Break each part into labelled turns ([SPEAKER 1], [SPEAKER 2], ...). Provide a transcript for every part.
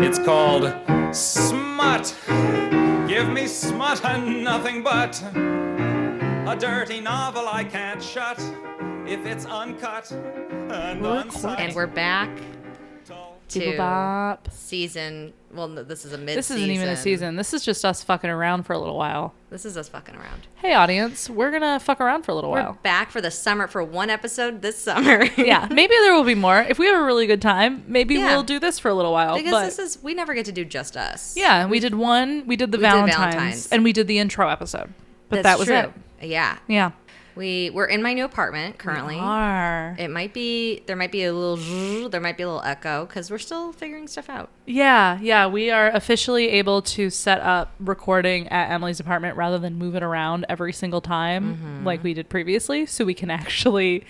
[SPEAKER 1] It's called Smut. Give me smut and nothing but a dirty novel I can't shut if it's uncut and unsigned.
[SPEAKER 2] And we're back to
[SPEAKER 3] Bop.
[SPEAKER 2] season. Well, no, this is a mid-season.
[SPEAKER 3] This isn't even a season. This is just us fucking around for a little while.
[SPEAKER 2] This is us fucking around.
[SPEAKER 3] Hey, audience, we're going to fuck around for a little
[SPEAKER 2] We're
[SPEAKER 3] while.
[SPEAKER 2] back for the summer for one episode this summer.
[SPEAKER 3] Yeah, maybe there will be more. If we have a really good time, maybe we'll do this for a little while.
[SPEAKER 2] Because we never get to do just us.
[SPEAKER 3] Yeah, we did the Valentine's, and we did the intro episode. But that was
[SPEAKER 2] true.
[SPEAKER 3] it.
[SPEAKER 2] Yeah.
[SPEAKER 3] Yeah.
[SPEAKER 2] We're in my new apartment currently.
[SPEAKER 3] We are.
[SPEAKER 2] There might be a little echo because we're still figuring stuff out.
[SPEAKER 3] Yeah, we are officially able to set up recording at Emily's apartment rather than move it around every single time like we did previously, so we can actually,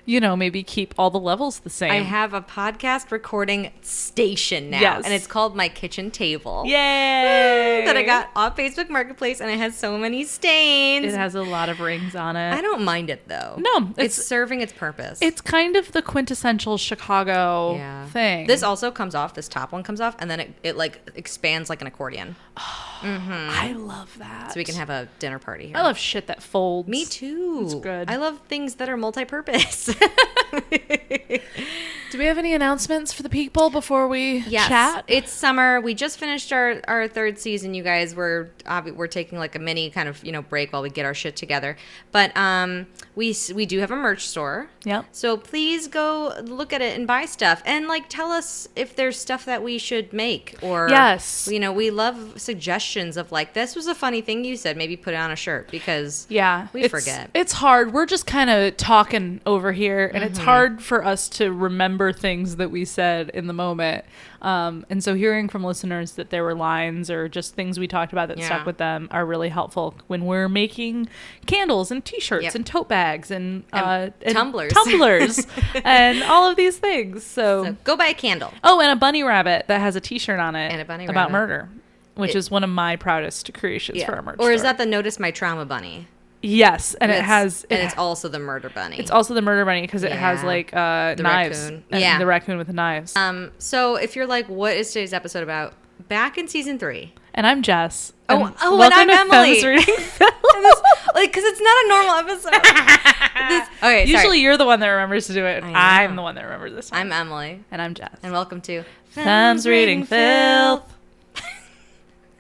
[SPEAKER 3] maybe keep all the levels the same.
[SPEAKER 2] I have a podcast recording station now, and it's called My Kitchen Table.
[SPEAKER 3] Yay!
[SPEAKER 2] That I got off Facebook Marketplace, and it has so many stains.
[SPEAKER 3] It has a lot of rings on it.
[SPEAKER 2] I don't mind it, though.
[SPEAKER 3] No.
[SPEAKER 2] It's serving its purpose.
[SPEAKER 3] It's kind of the quintessential Chicago thing.
[SPEAKER 2] This also comes off. This top one comes off, and then it like expands like an accordion.
[SPEAKER 3] I love that.
[SPEAKER 2] So we can have a dinner party here.
[SPEAKER 3] I love shit that folds.
[SPEAKER 2] Me too.
[SPEAKER 3] It's good.
[SPEAKER 2] I love things that are multi-purpose.
[SPEAKER 3] Do we have any announcements for the people before we chat?
[SPEAKER 2] It's summer. We just finished our third season, you guys. We're taking like a mini kind of break while we get our shit together. But we do have a merch store.
[SPEAKER 3] Yep.
[SPEAKER 2] So please go look at it and buy stuff, and like tell us if there's stuff that we should make, or we love suggestions of like, this was a funny thing you said, maybe put it on a shirt, because we forget.
[SPEAKER 3] It's hard. We're just kind of talking over here, and it's hard for us to remember things that we said in the moment. And so hearing from listeners that there were lines or just things we talked about that stuck with them are really helpful when we're making candles and t-shirts and tote bags and
[SPEAKER 2] tumblers
[SPEAKER 3] and all of these things. So
[SPEAKER 2] go buy a candle.
[SPEAKER 3] Oh, and a bunny rabbit that has a t-shirt on it
[SPEAKER 2] and a bunny
[SPEAKER 3] about
[SPEAKER 2] rabbit.
[SPEAKER 3] Murder, which is one of my proudest creations for our merch
[SPEAKER 2] Or is
[SPEAKER 3] store.
[SPEAKER 2] that the Notice My Trauma bunny?
[SPEAKER 3] Yes, and
[SPEAKER 2] it's also the murder bunny.
[SPEAKER 3] It's also the murder bunny because it has like knives.
[SPEAKER 2] Raccoon.
[SPEAKER 3] The raccoon with the knives.
[SPEAKER 2] So if you're like, what is today's episode about? Back in season 3.
[SPEAKER 3] And I'm Jess.
[SPEAKER 2] And I'm Emily. Because it's not a normal episode.
[SPEAKER 3] Usually you're the one that remembers to do it. And I'm the one that remembers this time.
[SPEAKER 2] I'm Emily.
[SPEAKER 3] And I'm Jess.
[SPEAKER 2] And welcome to
[SPEAKER 3] Femmes Reading Filth.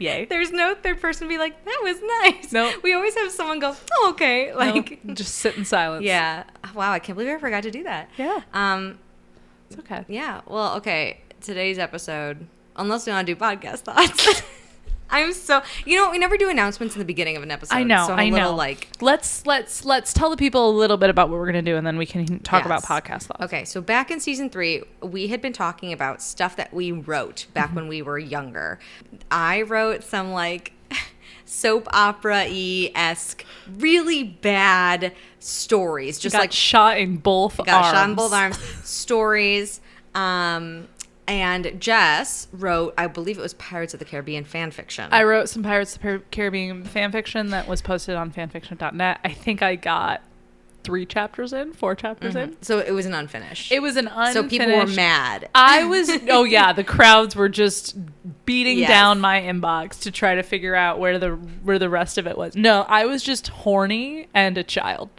[SPEAKER 3] Yay.
[SPEAKER 2] There's no third person to be like, that was nice.
[SPEAKER 3] No.
[SPEAKER 2] We always have someone go, oh, okay. Like,
[SPEAKER 3] just sit in silence.
[SPEAKER 2] Yeah. Wow, I can't believe I forgot to do that.
[SPEAKER 3] Yeah. It's okay.
[SPEAKER 2] Yeah. Well, okay. Today's episode, unless we want to do podcast thoughts. I'm so, we never do announcements in the beginning of an episode.
[SPEAKER 3] I know.
[SPEAKER 2] So I'm a little like,
[SPEAKER 3] let's tell the people a little bit about what we're gonna do, and then we can talk about podcast thoughts.
[SPEAKER 2] Okay, so back in season 3, we had been talking about stuff that we wrote back when we were younger. I wrote some like soap opera-esque, really bad stories, just like
[SPEAKER 3] shot in both arms
[SPEAKER 2] stories. And Jess wrote, I believe it was Pirates of the Caribbean fan fiction.
[SPEAKER 3] I wrote some Pirates of the Caribbean fan fiction that was posted on fanfiction.net. I think I got 4 chapters in.
[SPEAKER 2] So it was an unfinished.
[SPEAKER 3] It was an unfinished.
[SPEAKER 2] So people were mad.
[SPEAKER 3] The crowds were just beating down my inbox to try to figure out where the rest of it was. No, I was just horny and a child.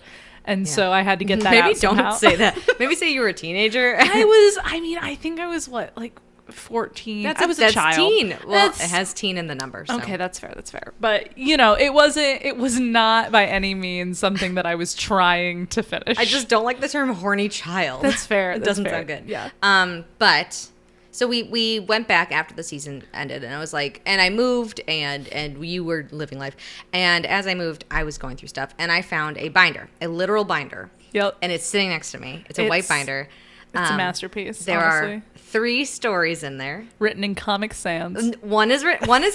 [SPEAKER 3] And so I had to get that out somehow.
[SPEAKER 2] Don't say that. Maybe say you were a teenager.
[SPEAKER 3] I think I was what, like 14. I was a child.
[SPEAKER 2] Teen. Well, it has teen in the number. So.
[SPEAKER 3] Okay, that's fair. But, it was not by any means something that I was trying to finish.
[SPEAKER 2] I just don't like the term horny child.
[SPEAKER 3] That's fair.
[SPEAKER 2] It doesn't sound good.
[SPEAKER 3] Yeah.
[SPEAKER 2] But so we went back after the season ended, and I was like, and I moved, and you were living life. And as I moved, I was going through stuff, and I found a binder, a literal binder.
[SPEAKER 3] Yep.
[SPEAKER 2] And it's sitting next to me. It's a white binder.
[SPEAKER 3] It's a masterpiece.
[SPEAKER 2] There are 3 stories in there,
[SPEAKER 3] written in Comic Sans.
[SPEAKER 2] One is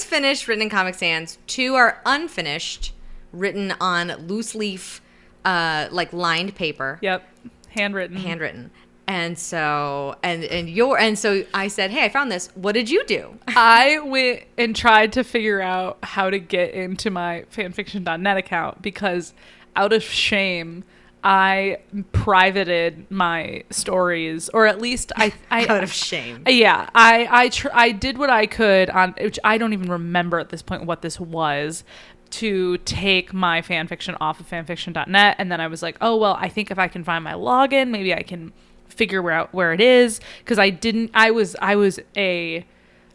[SPEAKER 2] finished, written in Comic Sans. 2 are unfinished, written on loose leaf, like lined paper.
[SPEAKER 3] Yep, handwritten.
[SPEAKER 2] And so so I said, hey, I found this. What did you do?
[SPEAKER 3] I went and tried to figure out how to get into my fanfiction.net account because out of shame, I privated my stories, or at least I
[SPEAKER 2] Out of shame.
[SPEAKER 3] Yeah, I did what I could on, which I don't even remember at this point what this was, to take my fan fiction off of fanfiction.net. And then I was like, oh, well, I think if I can find my login, maybe I can figure out where it is. Because I was a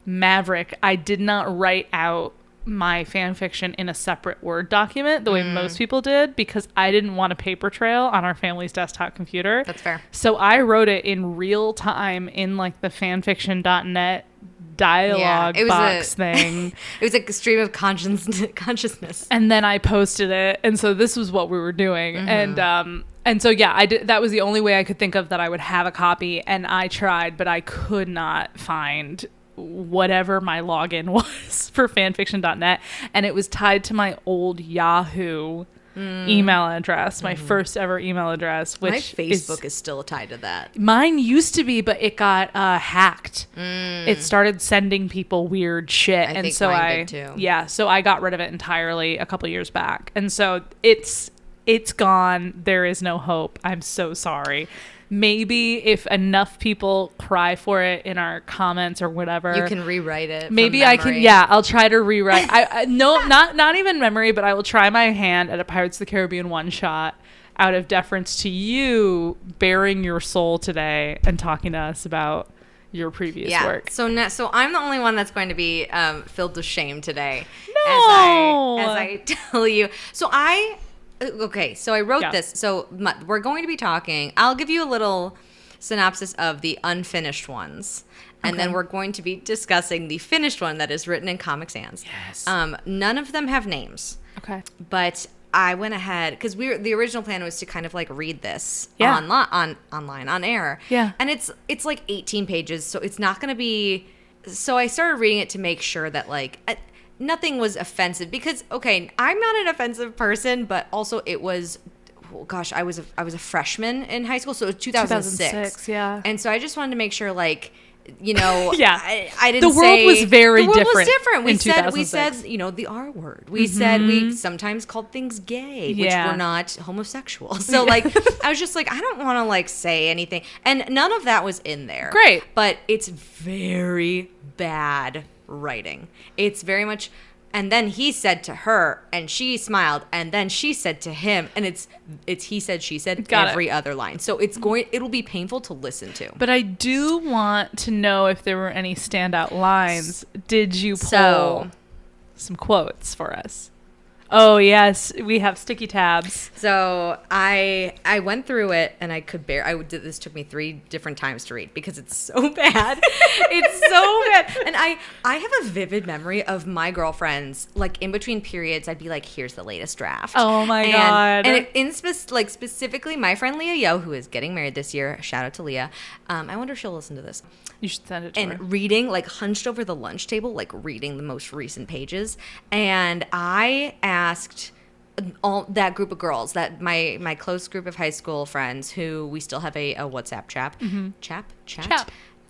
[SPEAKER 3] maverick. I did not write out my fan fiction in a separate Word document the way most people did, because I didn't want a paper trail on our family's desktop computer.
[SPEAKER 2] That's fair.
[SPEAKER 3] So I wrote it in real time in like the fanfiction.net dialogue box thing.
[SPEAKER 2] It was like a stream of consciousness.
[SPEAKER 3] And then I posted it. And so this was what we were doing. And so, yeah, I did. That was the only way I could think of that I would have a copy. And I tried, but I could not find whatever my login was for fanfiction.net. And it was tied to my old Yahoo email address, my first ever email address, which
[SPEAKER 2] my Facebook is still tied to that.
[SPEAKER 3] Mine used to be, but it got hacked. It started sending people weird shit.
[SPEAKER 2] I think mine did too.
[SPEAKER 3] Yeah, so I got rid of it entirely a couple years back. And so it's gone. There is no hope. I'm so sorry. Maybe if enough people cry for it in our comments or whatever,
[SPEAKER 2] you can rewrite it.
[SPEAKER 3] Maybe I can. Yeah, I'll try to rewrite. I no, not even memory, but I will try my hand at a Pirates of the Caribbean one shot out of deference to you bearing your soul today and talking to us about your previous work.
[SPEAKER 2] So I'm the only one that's going to be filled with shame today.
[SPEAKER 3] No.
[SPEAKER 2] As I tell you. So I wrote this. So we're going to be talking. I'll give you a little synopsis of the unfinished ones. And then we're going to be discussing the finished one that is written in Comic Sans.
[SPEAKER 3] Yes.
[SPEAKER 2] None of them have names.
[SPEAKER 3] Okay.
[SPEAKER 2] But I went ahead because the original plan was to kind of like read this online on air.
[SPEAKER 3] Yeah.
[SPEAKER 2] And it's like 18 pages, so it's not going to be. So I started reading it to make sure that like nothing was offensive, because I'm not an offensive person, but also it was. Oh gosh, I was a freshman in high school, so it was 2006.
[SPEAKER 3] Yeah.
[SPEAKER 2] And so I just wanted to make sure, like, you know,
[SPEAKER 3] yeah,
[SPEAKER 2] I didn't.
[SPEAKER 3] The world was very different.
[SPEAKER 2] The world was different. We
[SPEAKER 3] 2006.
[SPEAKER 2] said, you know, the R word. We said we sometimes called things gay, which were not homosexual. So like, I was just like, I don't want to like say anything, and none of that was in there.
[SPEAKER 3] Great,
[SPEAKER 2] but it's very bad writing. It's very much. And then he said to her, and she smiled, and then she said to him, and it's he said, she said, every other line. So it'll be painful to listen to.
[SPEAKER 3] But I do want to know if there were any standout lines. Did you pull some quotes for us? Oh yes, we have sticky tabs.
[SPEAKER 2] So I went through it, and I could this took me 3 different times to read because it's so bad. It's so bad. And I have a vivid memory of my girlfriends, like in between periods, I'd be like, here's the latest draft.
[SPEAKER 3] Oh my God.
[SPEAKER 2] And specifically my friend Leah Yo, who is getting married this year, shout out to Leah. I wonder if she'll listen to this.
[SPEAKER 3] You should send it to her.
[SPEAKER 2] And reading, like hunched over the lunch table, like reading the most recent pages. And I asked all that group of girls, that my close group of high school friends, who we still have a WhatsApp chat.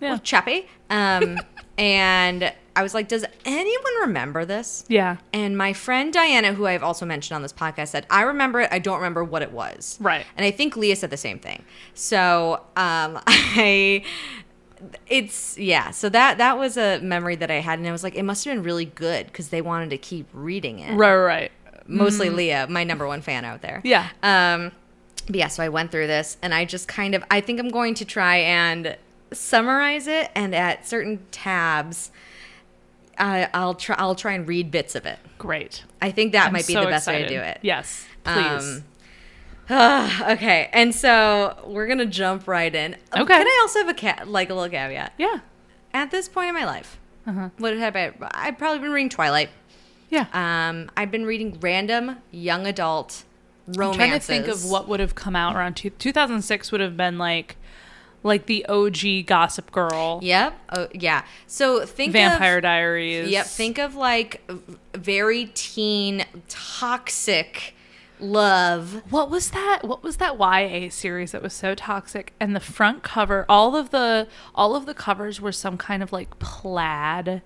[SPEAKER 3] Yeah.
[SPEAKER 2] Chappy. And I was like, does anyone remember this?
[SPEAKER 3] Yeah.
[SPEAKER 2] And my friend Diana, who I've also mentioned on this podcast, said, I remember it. I don't remember what it was.
[SPEAKER 3] Right.
[SPEAKER 2] And I think Leah said the same thing. So so that was a memory that I had, and I was like, it must have been really good because they wanted to keep reading it.
[SPEAKER 3] Right.
[SPEAKER 2] Mostly Leah, my number one fan out there.
[SPEAKER 3] Yeah.
[SPEAKER 2] But yeah, so I went through this, and I just I think I'm going to try and summarize it, and at certain tabs, I'll try and read bits of it.
[SPEAKER 3] Great.
[SPEAKER 2] I think that might be the best way to do it.
[SPEAKER 3] Yes, please.
[SPEAKER 2] Okay, and so we're gonna jump right in.
[SPEAKER 3] Okay.
[SPEAKER 2] Can I also have a little caveat?
[SPEAKER 3] Yeah.
[SPEAKER 2] At this point in my life, what have I've probably been reading Twilight.
[SPEAKER 3] Yeah.
[SPEAKER 2] I've been reading random young adult romances.
[SPEAKER 3] I'm trying to think of what would have come out around 2006. Would have been like the OG Gossip Girl.
[SPEAKER 2] Yep. Oh, yeah. So think
[SPEAKER 3] Vampire Diaries.
[SPEAKER 2] Yep. Think of like very teen, toxic, Love.
[SPEAKER 3] What was that YA series that was so toxic? And the front cover, all of the covers were some kind of like plaid.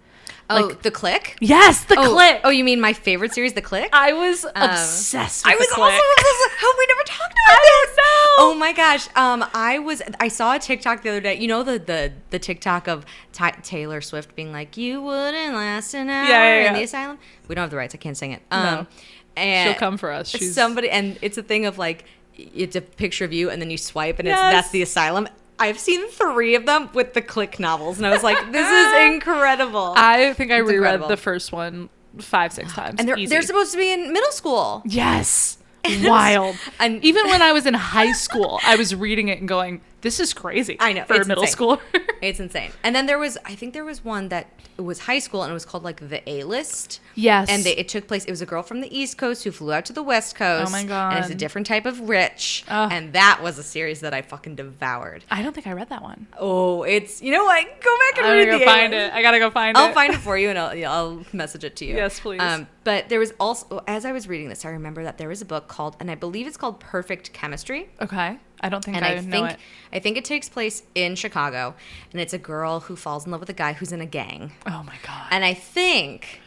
[SPEAKER 2] Oh,
[SPEAKER 3] Like,
[SPEAKER 2] The Click?
[SPEAKER 3] yes, The Click.
[SPEAKER 2] Oh, you mean my favorite series, The Click?
[SPEAKER 3] I was obsessed with
[SPEAKER 2] I was
[SPEAKER 3] The
[SPEAKER 2] also
[SPEAKER 3] Click.
[SPEAKER 2] obsessed. How have we never talked about this? Oh my gosh. I saw a TikTok the other day. You know the TikTok of Taylor Swift being like, "You wouldn't last an hour in the asylum." We don't have the rights. I can't sing it.
[SPEAKER 3] No.
[SPEAKER 2] And
[SPEAKER 3] She'll come for us. She's
[SPEAKER 2] somebody, and it's a thing of like, it's a picture of you, and then you swipe, and
[SPEAKER 3] Yes.
[SPEAKER 2] that's the asylum. I've seen 3 of them with the Click novels, and I was like, this is incredible.
[SPEAKER 3] I think I
[SPEAKER 2] It's
[SPEAKER 3] reread
[SPEAKER 2] incredible.
[SPEAKER 3] the first one 5-6 times.
[SPEAKER 2] And
[SPEAKER 3] Easy.
[SPEAKER 2] they're supposed to be in middle school.
[SPEAKER 3] Yes. Wild.
[SPEAKER 2] And-
[SPEAKER 3] And even when I was in high school, I was reading it and going, this is crazy.
[SPEAKER 2] I know,
[SPEAKER 3] For a
[SPEAKER 2] it's
[SPEAKER 3] middle
[SPEAKER 2] insane.
[SPEAKER 3] schooler.
[SPEAKER 2] It's insane. And then I think there was one that was high school, and it was called like The A-List.
[SPEAKER 3] Yes.
[SPEAKER 2] And it took place, it was a girl from the East Coast who flew out to the West Coast.
[SPEAKER 3] Oh my God.
[SPEAKER 2] And it's a different type of rich.
[SPEAKER 3] Ugh.
[SPEAKER 2] And that was a series that I fucking devoured.
[SPEAKER 3] I don't think I read that one.
[SPEAKER 2] Oh, it's, you know what? Go back and
[SPEAKER 3] I'm
[SPEAKER 2] read
[SPEAKER 3] gonna
[SPEAKER 2] the
[SPEAKER 3] go find
[SPEAKER 2] A-List.
[SPEAKER 3] it. I gotta go find it.
[SPEAKER 2] I'll find it for you, and I'll message it to you.
[SPEAKER 3] Yes, please.
[SPEAKER 2] But there was also, as I was reading this, I remember that there was a book called, and I believe it's called Perfect Chemistry.
[SPEAKER 3] Okay. I don't think
[SPEAKER 2] And
[SPEAKER 3] I know it.
[SPEAKER 2] I think it takes place in Chicago, and it's a girl who falls in love with a guy who's in a gang.
[SPEAKER 3] Oh my God.
[SPEAKER 2] And I think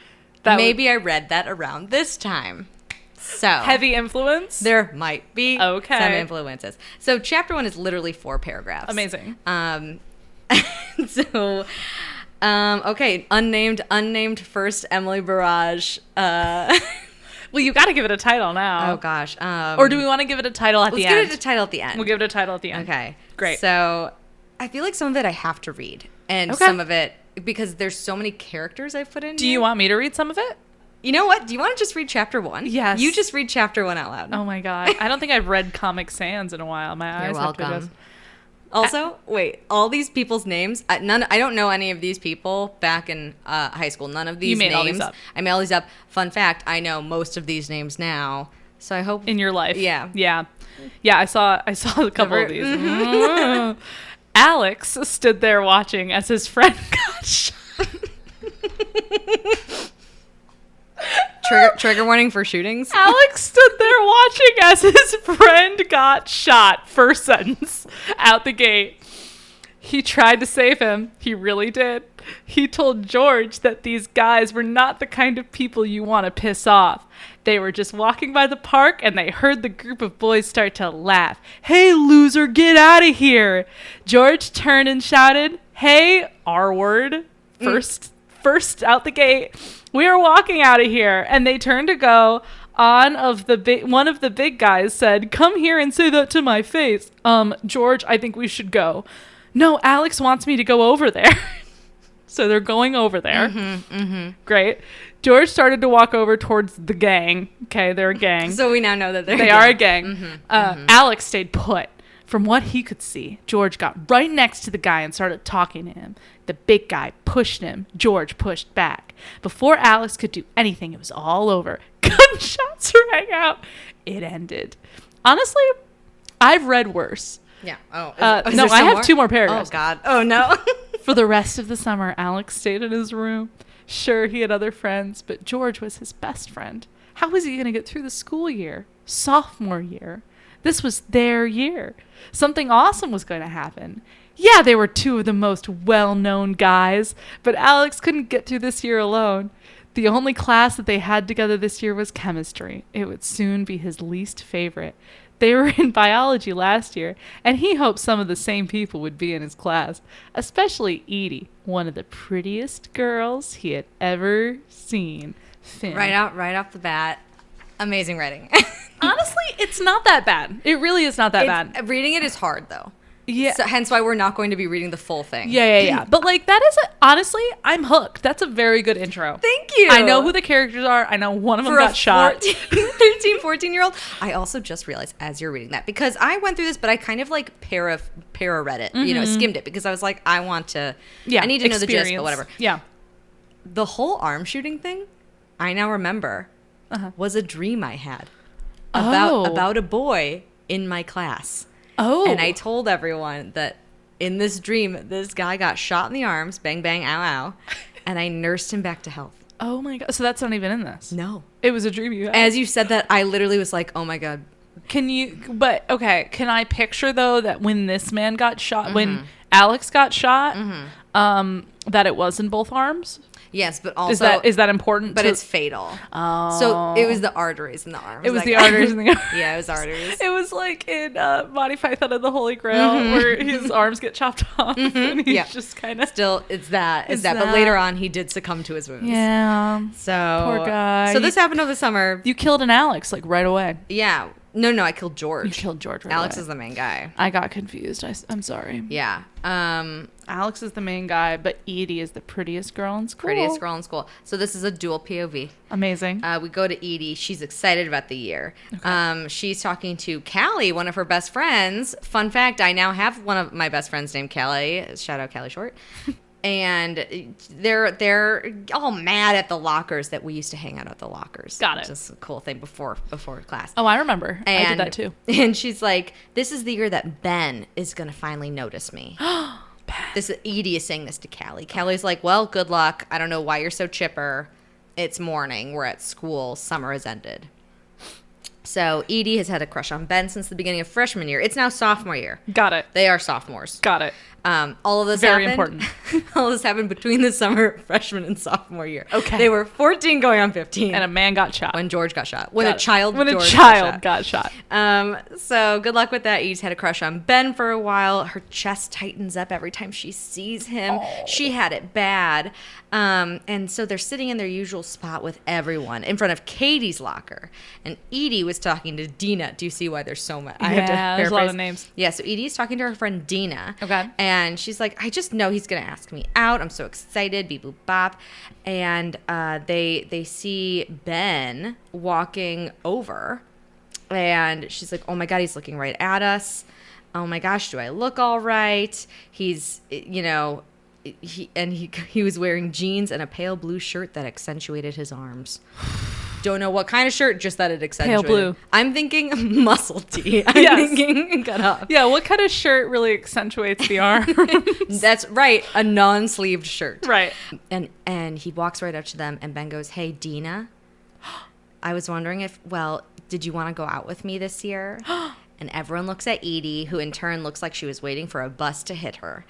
[SPEAKER 3] That
[SPEAKER 2] maybe I read that around this time. So
[SPEAKER 3] Heavy influence?
[SPEAKER 2] there might be
[SPEAKER 3] Okay.
[SPEAKER 2] some influences. So chapter 1 is literally 4 paragraphs.
[SPEAKER 3] Amazing.
[SPEAKER 2] So okay, unnamed first Emily Barrage.
[SPEAKER 3] Well, you gotta give it a title now.
[SPEAKER 2] Oh gosh.
[SPEAKER 3] Or do we want to give it a title at the
[SPEAKER 2] let's
[SPEAKER 3] end?
[SPEAKER 2] give it a title at the end.
[SPEAKER 3] We'll give it a title at the end.
[SPEAKER 2] Okay.
[SPEAKER 3] Great.
[SPEAKER 2] So I feel like some of it I have to read, and
[SPEAKER 3] Okay.
[SPEAKER 2] some of it because there's so many characters I've put in.
[SPEAKER 3] Do you want me to read some of it?
[SPEAKER 2] You know what? Do you want to just read chapter 1?
[SPEAKER 3] Yes.
[SPEAKER 2] You just read chapter 1 out loud.
[SPEAKER 3] Oh my God. I don't think I've read Comic Sans in a while. My
[SPEAKER 2] You're
[SPEAKER 3] eyes have to
[SPEAKER 2] welcome.
[SPEAKER 3] adjust.
[SPEAKER 2] Also, wait, all these people's names, I don't know any of these people back in high school. None of these
[SPEAKER 3] made
[SPEAKER 2] names.
[SPEAKER 3] all these up.
[SPEAKER 2] I made all these up. Fun fact, I know most of these names now. So I hope
[SPEAKER 3] In your life.
[SPEAKER 2] Yeah.
[SPEAKER 3] Yeah. Yeah, I saw a couple of these. Alex stood there watching as his friend got shot.
[SPEAKER 2] trigger warning for shootings.
[SPEAKER 3] Alex stood there watching as his friend got shot. First sentence out the gate. He tried to save him. He really did. He told George that these guys were not the kind of people you want to piss off. They were just walking by the park and they heard the group of boys start to laugh. "Hey, loser, get out of here." George turned and shouted, "Hey, R word." First out the gate. "We are walking out of here." And they turned to go. One of the big guys said, "Come here and say that to my face." George, I think we should go." "No, Alex wants me to go over there." So they're going over there. Great. George started to walk over towards the gang. Okay, they're a gang.
[SPEAKER 2] So we now know that
[SPEAKER 3] They are a gang. Alex stayed put. From what he could see, George got right next to the guy and started talking to him. The big guy pushed him. George pushed back. Before Alex could do anything, it was all over. Gunshots rang out. It ended. Honestly, I've read worse.
[SPEAKER 2] Yeah. Oh. Is
[SPEAKER 3] No,
[SPEAKER 2] there
[SPEAKER 3] I
[SPEAKER 2] some
[SPEAKER 3] have
[SPEAKER 2] more?
[SPEAKER 3] 2 more
[SPEAKER 2] Oh
[SPEAKER 3] paragraphs.
[SPEAKER 2] God. Oh no.
[SPEAKER 3] For the rest of the summer, Alex stayed in his room. Sure, he had other friends, but George was his best friend. How was he going to get through the school year? Sophomore year. This was their year. Something awesome was going to happen. Yeah, they were 2 of the most well-known guys, but Alex couldn't get through this year alone. The only class that they had together this year was chemistry. It would soon be his least favorite. They were in biology last year, and he hoped some of the same people would be in his class, especially Edie, one of the prettiest girls he had ever seen. Finn.
[SPEAKER 2] right off the bat, amazing writing.
[SPEAKER 3] Honestly, it's not that bad. It really is not that bad.
[SPEAKER 2] Reading it is hard though.
[SPEAKER 3] Yeah.
[SPEAKER 2] So, hence why we're not going to be reading the full thing.
[SPEAKER 3] Yeah. But like that is honestly, I'm hooked. That's a very good intro.
[SPEAKER 2] Thank you.
[SPEAKER 3] I know who the characters are. I know one of them
[SPEAKER 2] For
[SPEAKER 3] got
[SPEAKER 2] a
[SPEAKER 3] shot.
[SPEAKER 2] 13, 14-year-old. I also just realized as you're reading that, because I went through this, but I kind of like para read it, skimmed it, because I was like, I need to know the gist, but whatever.
[SPEAKER 3] Yeah.
[SPEAKER 2] The whole arm shooting thing, I now remember, was a dream I had about a boy in my class.
[SPEAKER 3] Oh.
[SPEAKER 2] And I told everyone that in this dream, this guy got shot in the arms, bang, bang, ow, ow, and I nursed him back to health.
[SPEAKER 3] Oh my god. So that's not even in this.
[SPEAKER 2] No.
[SPEAKER 3] It was a dream you had.
[SPEAKER 2] As you said that, I literally was like, oh my God.
[SPEAKER 3] Can I picture though that when this man got shot, when Alex got shot, that it was in both arms?
[SPEAKER 2] Yes, but also...
[SPEAKER 3] Is that important?
[SPEAKER 2] But it's fatal.
[SPEAKER 3] Oh.
[SPEAKER 2] So it was the arteries in the arms.
[SPEAKER 3] It was the arteries in the arms.
[SPEAKER 2] Yeah, it was arteries.
[SPEAKER 3] It was like in Monty Python and the Holy Grail where his arms get chopped off and he's just kind of...
[SPEAKER 2] Still, it's that. But later on, he did succumb to his wounds.
[SPEAKER 3] Yeah.
[SPEAKER 2] So...
[SPEAKER 3] Poor guy.
[SPEAKER 2] So this happened over the summer.
[SPEAKER 3] You killed an Alex, like, right away.
[SPEAKER 2] Yeah. No, I killed George.
[SPEAKER 3] You killed George right
[SPEAKER 2] Alex
[SPEAKER 3] away.
[SPEAKER 2] is the main guy.
[SPEAKER 3] I got confused. I'm sorry.
[SPEAKER 2] Yeah.
[SPEAKER 3] Alex is the main guy, but Edie is the prettiest girl in school.
[SPEAKER 2] Prettiest girl in school. So this is a dual POV.
[SPEAKER 3] Amazing.
[SPEAKER 2] We go to Edie. She's excited about the year. Okay. She's talking to Callie, one of her best friends. Fun fact, I now have one of my best friends named Callie. Shout out Callie Short. And they're all mad at the lockers that we used to hang out at the lockers.
[SPEAKER 3] Got it.
[SPEAKER 2] Which is a cool thing before class.
[SPEAKER 3] Oh, I remember. I did that too.
[SPEAKER 2] And she's like, this is the year that Ben is going to finally notice me. Edie is saying this to Callie. Callie's like, well, good luck. I don't know why you're so chipper. It's morning. We're at school. Summer has ended. So Edie has had a crush on Ben since the beginning of freshman year. It's now sophomore year.
[SPEAKER 3] Got it.
[SPEAKER 2] They are sophomores.
[SPEAKER 3] Got it.
[SPEAKER 2] All of this
[SPEAKER 3] Very
[SPEAKER 2] happened.
[SPEAKER 3] important.
[SPEAKER 2] All this happened between the summer of freshman and sophomore year.
[SPEAKER 3] Okay.
[SPEAKER 2] They were 14 going on 15.
[SPEAKER 3] And a man got shot.
[SPEAKER 2] When George got shot. When a child
[SPEAKER 3] got shot.
[SPEAKER 2] So good luck with that. Edie's had a crush on Ben for a while. Her chest tightens up every time she sees him. Oh. She had it bad. And so they're sitting in their usual spot with everyone in front of Katie's locker. And Edie was talking to Dina. Do you see why there's so much? I have to paraphrase.
[SPEAKER 3] There's a lot of names.
[SPEAKER 2] Yeah, so Edie's talking to her friend Dina.
[SPEAKER 3] Okay.
[SPEAKER 2] And she's like, I just know he's going to ask me out. I'm so excited. Beep, boop, bop. And they see Ben walking over. And she's like, oh, my God, he's looking right at us. Oh, my gosh, do I look all right? He's, he was wearing jeans and a pale blue shirt that accentuated his arms. Don't know what kind of shirt, just that it accentuated.
[SPEAKER 3] Pale blue.
[SPEAKER 2] I'm thinking muscle tee. I'm thinking cut off.
[SPEAKER 3] Yeah, what kind of shirt really accentuates the arm?
[SPEAKER 2] That's right, a non-sleeved shirt.
[SPEAKER 3] Right.
[SPEAKER 2] And he walks right up to them, and Ben goes, hey, Dina, I was wondering did you want to go out with me this year? And everyone looks at Edie, who in turn looks like she was waiting for a bus to hit her.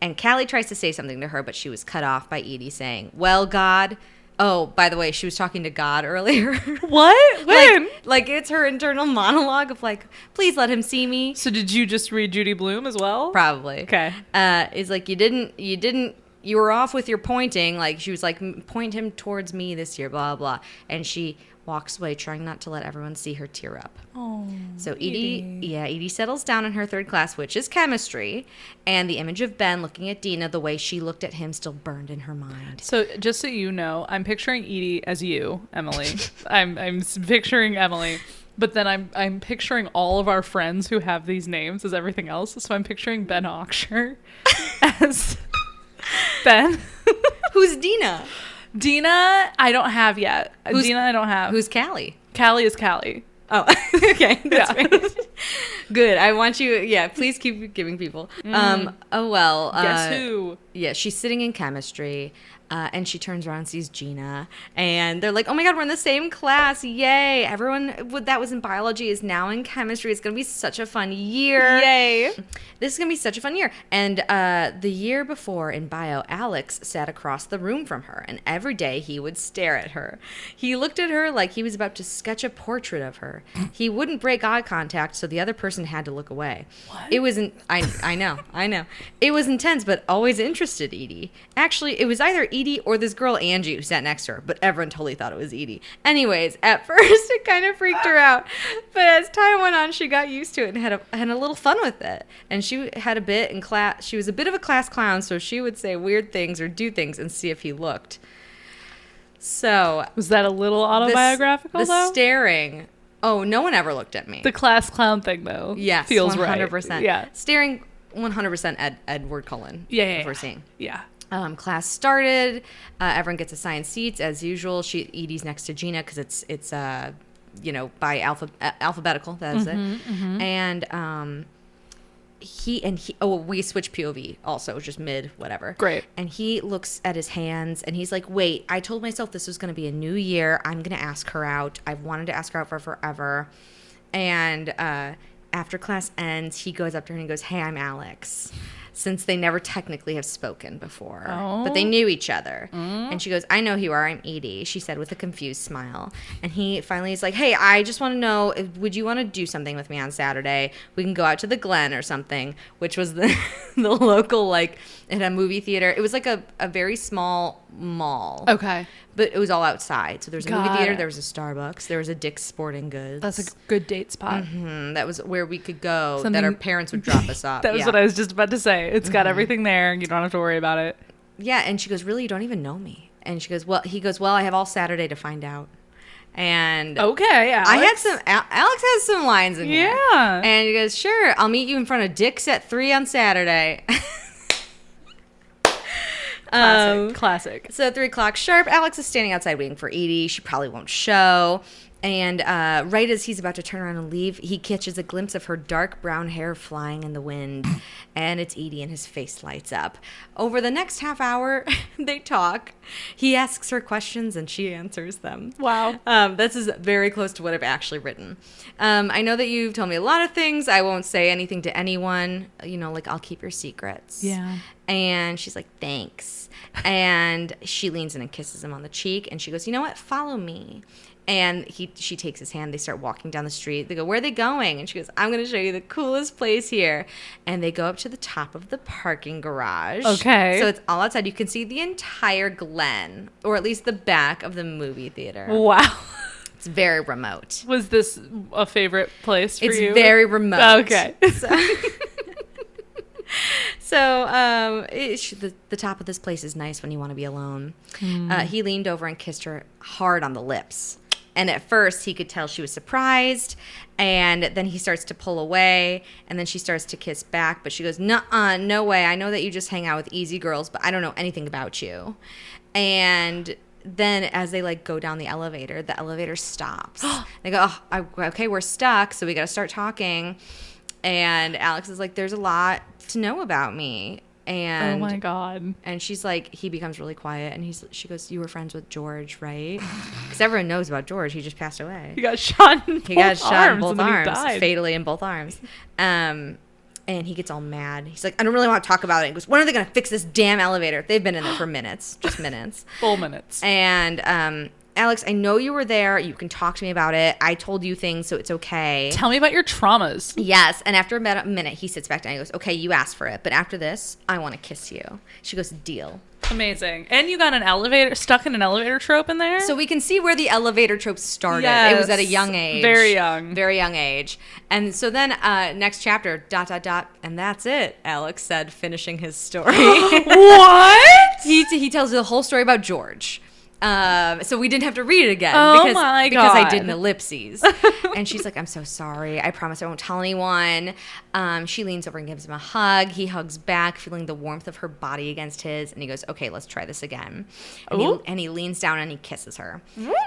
[SPEAKER 2] And Callie tries to say something to her, but she was cut off by Edie saying, well, God... Oh, by the way, she was talking to God earlier.
[SPEAKER 3] What? When?
[SPEAKER 2] Like it's her internal monologue of like, please let him see me.
[SPEAKER 3] So did you just read Judy Blume as well?
[SPEAKER 2] Probably.
[SPEAKER 3] Okay.
[SPEAKER 2] It's like you were off with your pointing. Like she was like, point him towards me this year, blah, blah. And she walks away trying not to let everyone see her tear up.
[SPEAKER 3] Oh,
[SPEAKER 2] so Edie settles down in her third class, which is chemistry, and the image of Ben looking at Dina the way she looked at him still burned in her mind.
[SPEAKER 3] So just so you know, I'm picturing Edie as you, Emily. I'm picturing Emily, but then I'm picturing all of our friends who have these names as everything else. So I'm picturing Ben Oxshire as Ben.
[SPEAKER 2] Who's Dina?
[SPEAKER 3] Dina, I don't have yet. Dina, I don't have.
[SPEAKER 2] Who's Callie?
[SPEAKER 3] Callie is Callie.
[SPEAKER 2] Oh, okay. That's right. Good. I want you. Yeah, please keep giving people. Guess
[SPEAKER 3] who?
[SPEAKER 2] Yeah, she's sitting in chemistry, and she turns around and sees Gina, and they're like, "Oh my God, we're in the same class! Yay!" Everyone that was in biology is now in chemistry. It's gonna be such a fun year!
[SPEAKER 3] Yay!
[SPEAKER 2] This is gonna be such a fun year. And the year before in bio, Alex sat across the room from her, and every day he would stare at her. He looked at her like he was about to sketch a portrait of her. He wouldn't break eye contact, so the other person had to look away.
[SPEAKER 3] What?
[SPEAKER 2] It was I know. It was intense, but always interested Edie. Actually, it was either Edie or this girl Angie who sat next to her, but everyone totally thought it was Edie. Anyways, at first it kind of freaked her out, but as time went on, she got used to it and had a little fun with it. And she had a bit in class. She was a bit of a class clown, so she would say weird things or do things and see if he looked. So
[SPEAKER 3] was that a little autobiographical?
[SPEAKER 2] The staring. Oh, no one ever looked at me.
[SPEAKER 3] The class clown thing, though.
[SPEAKER 2] Yes,
[SPEAKER 3] feels
[SPEAKER 2] 100%.
[SPEAKER 3] Right. Yeah,
[SPEAKER 2] staring 100% Edward Cullen.
[SPEAKER 3] Yeah.
[SPEAKER 2] We're seeing.
[SPEAKER 3] Yeah.
[SPEAKER 2] Class started. Everyone gets assigned seats as usual. Edie's next to Gina because it's by alphabetical. That is it. Mm-hmm. And we switch POV also, just mid, whatever.
[SPEAKER 3] Great.
[SPEAKER 2] And he looks at his hands and he's like, wait, I told myself this was going to be a new year. I'm going to ask her out. I've wanted to ask her out for forever. And after class ends, he goes up to her and he goes, hey, I'm Alex. Since they never technically have spoken before, but they knew each other. And she goes, I know who you are. I'm Edie, she said with a confused smile. And he finally is like, hey, I just want to know, would you want to do something with me on Saturday? We can go out to the Glen or something, which was the local, like, it had a movie theater. It was like a very small mall.
[SPEAKER 3] Okay.
[SPEAKER 2] But it was all outside. So there was a movie
[SPEAKER 3] Got
[SPEAKER 2] theater,
[SPEAKER 3] it.
[SPEAKER 2] there was a Starbucks, there was a Dick's Sporting Goods.
[SPEAKER 3] That's a good date spot.
[SPEAKER 2] That was where we could go, that
[SPEAKER 3] Something-
[SPEAKER 2] our parents would drop us off.
[SPEAKER 3] That was what I was just about to say. It's got everything there. You don't have to worry about it.
[SPEAKER 2] Yeah, and she goes, really, you don't even know me? And she goes, he goes, well, I have all Saturday to find out. And
[SPEAKER 3] Okay, Alex.
[SPEAKER 2] I had Alex has some lines in here.
[SPEAKER 3] Yeah.
[SPEAKER 2] And he goes, sure, I'll meet you in front of Dick's at 3 on Saturday.
[SPEAKER 3] Classic.
[SPEAKER 2] So at 3 o'clock sharp, Alex is standing outside waiting for Edie. She probably won't show. And right as he's about to turn around and leave, he catches a glimpse of her dark brown hair flying in the wind. And it's Edie, and his face lights up. Over the next half hour, they talk. He asks her questions, and she answers them.
[SPEAKER 3] Wow.
[SPEAKER 2] This is very close to what I've actually written. I know that you've told me a lot of things. I won't say anything to anyone. You know, like, I'll keep your secrets.
[SPEAKER 3] Yeah.
[SPEAKER 2] And she's like, thanks. And she leans in and kisses him on the cheek. And she goes, you know what? Follow me. And she takes his hand. They start walking down the street. They go, where are they going? And she goes, I'm going to show you the coolest place here. And they go up to the top of the parking garage.
[SPEAKER 3] Okay.
[SPEAKER 2] So it's all outside. You can see the entire Glen, or at least the back of the movie theater.
[SPEAKER 3] Wow.
[SPEAKER 2] It's very remote.
[SPEAKER 3] Was this a favorite place for
[SPEAKER 2] It's
[SPEAKER 3] you?
[SPEAKER 2] very remote.
[SPEAKER 3] Okay.
[SPEAKER 2] So the top of this place is nice when you want to be alone. He leaned over and kissed her hard on the lips. And at first, he could tell she was surprised. And then he starts to pull away. And then she starts to kiss back. But she goes, nuh-uh, no way. I know that you just hang out with easy girls, but I don't know anything about you. And then as they, like, go down the elevator stops. They go, okay, we're stuck, so we got to start talking. And Alex is like, there's a lot to know about me. And
[SPEAKER 3] oh my God.
[SPEAKER 2] And she's like, he becomes really quiet, and she goes, you were friends with George, right? Because everyone knows about George. He just passed away.
[SPEAKER 3] He got shot in both arms.
[SPEAKER 2] And
[SPEAKER 3] then he died.
[SPEAKER 2] Fatally in both arms. And he gets all mad. He's like, I don't really want to talk about it. He goes, when are they going to fix this damn elevator? They've been in there for minutes, just minutes.
[SPEAKER 3] Full minutes.
[SPEAKER 2] And Alex, I know you were there. You can talk to me about it. I told you things, so it's okay.
[SPEAKER 3] Tell me about your traumas.
[SPEAKER 2] Yes. And after about a minute, he sits back down. He goes, okay, you asked for it. But after this, I want to kiss you. She goes, deal.
[SPEAKER 3] Amazing. And you got stuck in an elevator trope in there?
[SPEAKER 2] So we can see where the elevator trope started.
[SPEAKER 3] Yes.
[SPEAKER 2] It was at a young age.
[SPEAKER 3] Very young.
[SPEAKER 2] Very young age. And so then next chapter, ... And that's it, Alex said, finishing his story.
[SPEAKER 3] What?
[SPEAKER 2] He tells the whole story about George. So we didn't have to read it again
[SPEAKER 3] Oh my
[SPEAKER 2] because I
[SPEAKER 3] God.
[SPEAKER 2] did an ellipses. And she's like, I'm so sorry. I promise I won't tell anyone. She leans over and gives him a hug. He hugs back, feeling the warmth of her body against his. And he goes, okay, let's try this again. And he leans down and he kisses her.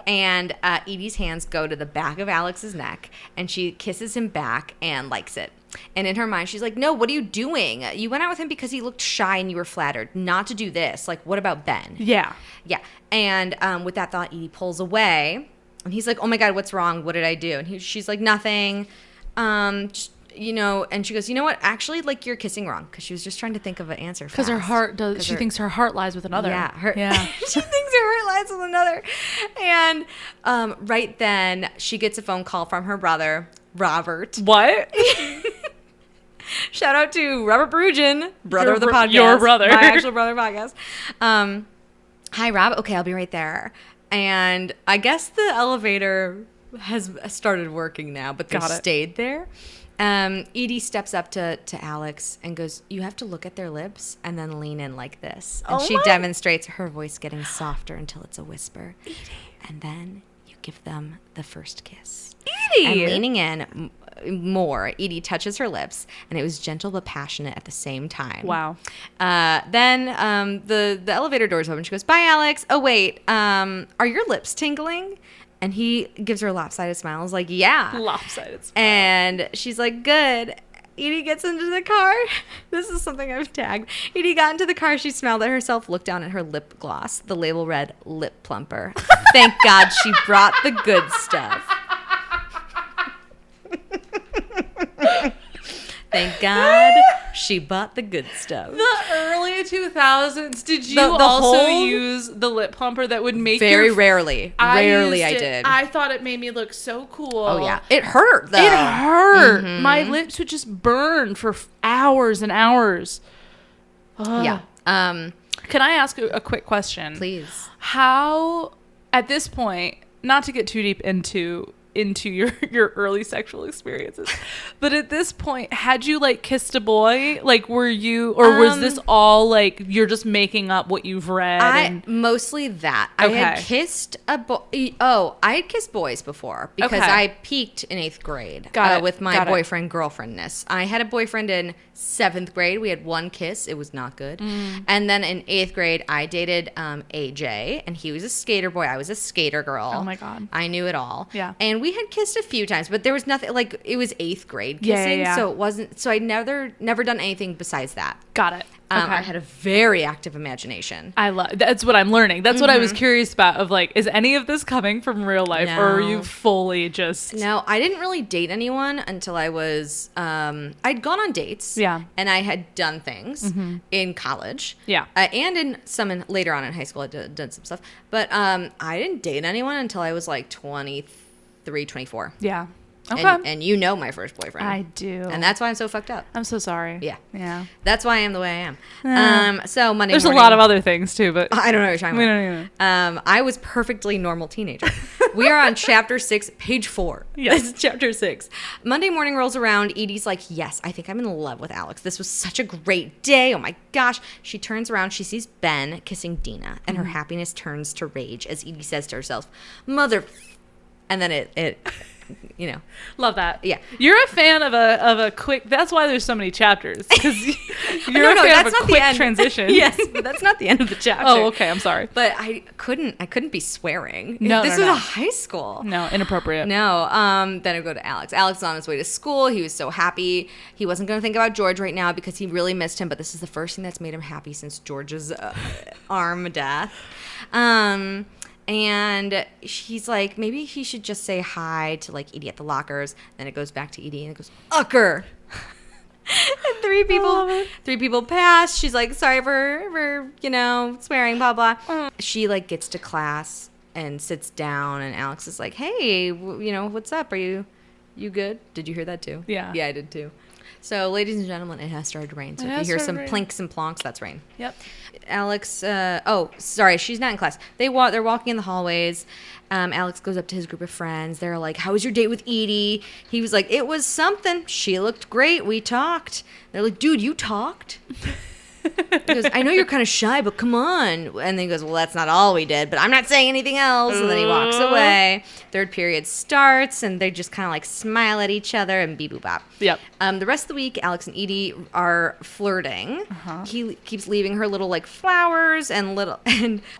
[SPEAKER 2] And Edie's hands go to the back of Alex's neck, and she kisses him back and likes it. And in her mind, she's like, no, what are you doing? You went out with him because he looked shy and you were flattered. Not to do this. Like, what about Ben?
[SPEAKER 3] Yeah.
[SPEAKER 2] Yeah. And with that thought, Edie pulls away. And he's like, oh, my God, what's wrong? What did I do? And she's like, nothing. Just, and she goes, you know what? Actually, like, you're kissing wrong. Because she was just trying to think of an answer
[SPEAKER 3] Because her heart does. She thinks her heart lies with another.
[SPEAKER 2] Yeah.
[SPEAKER 3] Yeah.
[SPEAKER 2] She thinks her heart lies with another. And right then, she gets a phone call from her brother, Robert.
[SPEAKER 3] What?
[SPEAKER 2] Shout out to Robert Brugen, brother of the podcast.
[SPEAKER 3] Your brother.
[SPEAKER 2] My actual brother podcast. Hi, Rob. Okay, I'll be right there. And I guess the elevator has started working now, but they stayed there. Edie steps up to Alex and goes, you have to look at their lips and then lean in like this. And she demonstrates her voice getting softer until it's a whisper. Edie. And then you give them the first kiss.
[SPEAKER 3] Edie.
[SPEAKER 2] And leaning in more, Edie touches her lips, and it was gentle but passionate at the same time.
[SPEAKER 3] Wow.
[SPEAKER 2] Then the elevator doors open. She goes, bye, Alex. Oh, wait. Are your lips tingling? And he gives her a lopsided smile. He's like, yeah.
[SPEAKER 3] Lopsided smile.
[SPEAKER 2] And she's like, good. Edie gets into the car. This is something I've tagged. Edie got into the car. She smelled at herself, looked down at her lip gloss. The label read lip plumper. Thank God she brought the good stuff. Thank God she bought the good stuff.
[SPEAKER 3] The early 2000s, did you
[SPEAKER 2] The
[SPEAKER 3] also
[SPEAKER 2] whole-
[SPEAKER 3] use the lip plumper that would make
[SPEAKER 2] Very
[SPEAKER 3] your...
[SPEAKER 2] rarely. Rarely I did.
[SPEAKER 3] I thought it made me look so cool.
[SPEAKER 2] Oh, yeah. It hurt, though.
[SPEAKER 3] It hurt. My lips would just burn for hours and hours. Ugh.
[SPEAKER 2] Yeah.
[SPEAKER 3] Can I ask a quick question?
[SPEAKER 2] Please.
[SPEAKER 3] How, at this point, not to get too deep into your early sexual experiences, but at this point, had you like kissed a boy? Like, were you, or was this all like you're just making up what you've read?
[SPEAKER 2] Mostly that. I had kissed a boy. Oh, I had kissed boys before because I peaked in 8th grade with my boyfriend girlfriendness. I had a boyfriend in 7th grade. We had one kiss. It was not good. And then in 8th grade, I dated AJ, and he was a skater boy. I was a skater girl.
[SPEAKER 3] Oh my God.
[SPEAKER 2] I knew it all.
[SPEAKER 3] Yeah.
[SPEAKER 2] And we had kissed a few times, but there was nothing like it was 8th grade kissing,
[SPEAKER 3] Yeah.
[SPEAKER 2] so it wasn't. So I never done anything besides that.
[SPEAKER 3] Got it. Okay.
[SPEAKER 2] I had a very active imagination.
[SPEAKER 3] That's what I'm learning. That's what I was curious about. Of like, is any of this coming from real life, or are
[SPEAKER 2] No.
[SPEAKER 3] you fully just?
[SPEAKER 2] No, I didn't really date anyone until I was. I'd gone on dates.
[SPEAKER 3] Yeah.
[SPEAKER 2] And I had done things in college.
[SPEAKER 3] Yeah.
[SPEAKER 2] And in later on in high school, I did some stuff. But I didn't date anyone until I was like 23, 24.
[SPEAKER 3] Yeah. Okay.
[SPEAKER 2] And you know my first boyfriend.
[SPEAKER 3] I do.
[SPEAKER 2] And that's why I'm so fucked up.
[SPEAKER 3] I'm so sorry.
[SPEAKER 2] Yeah.
[SPEAKER 3] Yeah.
[SPEAKER 2] That's why I am the way I am. So Monday
[SPEAKER 3] There's
[SPEAKER 2] morning.
[SPEAKER 3] a lot of other things too, but
[SPEAKER 2] I don't know what you're talking
[SPEAKER 3] we
[SPEAKER 2] about.
[SPEAKER 3] don't even.
[SPEAKER 2] I was perfectly normal teenager. We are on chapter 6, page 4.
[SPEAKER 3] Yes.
[SPEAKER 2] This is chapter 6. Monday morning rolls around. Edie's like, yes, I think I'm in love with Alex. This was such a great day. Oh my gosh. She turns around. She sees Ben kissing Dina, and her happiness turns to rage as Edie says to herself, mother. And then it you know.
[SPEAKER 3] Love that.
[SPEAKER 2] Yeah.
[SPEAKER 3] You're a fan of a quick. That's why there's so many chapters, because you're
[SPEAKER 2] No,
[SPEAKER 3] a fan
[SPEAKER 2] that's
[SPEAKER 3] of a
[SPEAKER 2] not the
[SPEAKER 3] quick
[SPEAKER 2] end.
[SPEAKER 3] transition.
[SPEAKER 2] Yes, but that's not the end of the chapter.
[SPEAKER 3] Oh, okay. I'm sorry.
[SPEAKER 2] But I couldn't be swearing.
[SPEAKER 3] No,
[SPEAKER 2] this
[SPEAKER 3] no,
[SPEAKER 2] was
[SPEAKER 3] no.
[SPEAKER 2] a high school.
[SPEAKER 3] No, inappropriate.
[SPEAKER 2] No. Then I go to Alex. Alex is on his way to school. He was so happy. He wasn't going to think about George right now because he really missed him. But this is the first thing that's made him happy since George's arm death. And he's like, maybe he should just say hi to like Edie at the lockers. Then it goes back to Edie and it goes, Ucker. And three people pass. She's like, sorry for swearing, blah blah. She like gets to class and sits down, and Alex is like, hey, what's up? Are you good? Did you hear that too?
[SPEAKER 3] Yeah.
[SPEAKER 2] I did too. So, ladies and gentlemen, it has started to rain. So
[SPEAKER 3] It
[SPEAKER 2] if you
[SPEAKER 3] has
[SPEAKER 2] hear
[SPEAKER 3] started
[SPEAKER 2] some
[SPEAKER 3] to rain.
[SPEAKER 2] plinks and plonks, that's rain.
[SPEAKER 3] Yep.
[SPEAKER 2] Alex, she's not in class. They're walking in the hallways. Alex goes up to his group of friends. They're like, how was your date with Edie? He was like, it was something. She looked great. We talked. They're like, dude, you talked? He goes, I know you're kind of shy, but come on. And then he goes, well, that's not all we did, but I'm not saying anything else. And then he walks away. Third period starts, and they just kind of like smile at each other and beep boop bop.
[SPEAKER 3] Yep.
[SPEAKER 2] The rest of the week, Alex and Edie are flirting. He keeps leaving her little like flowers and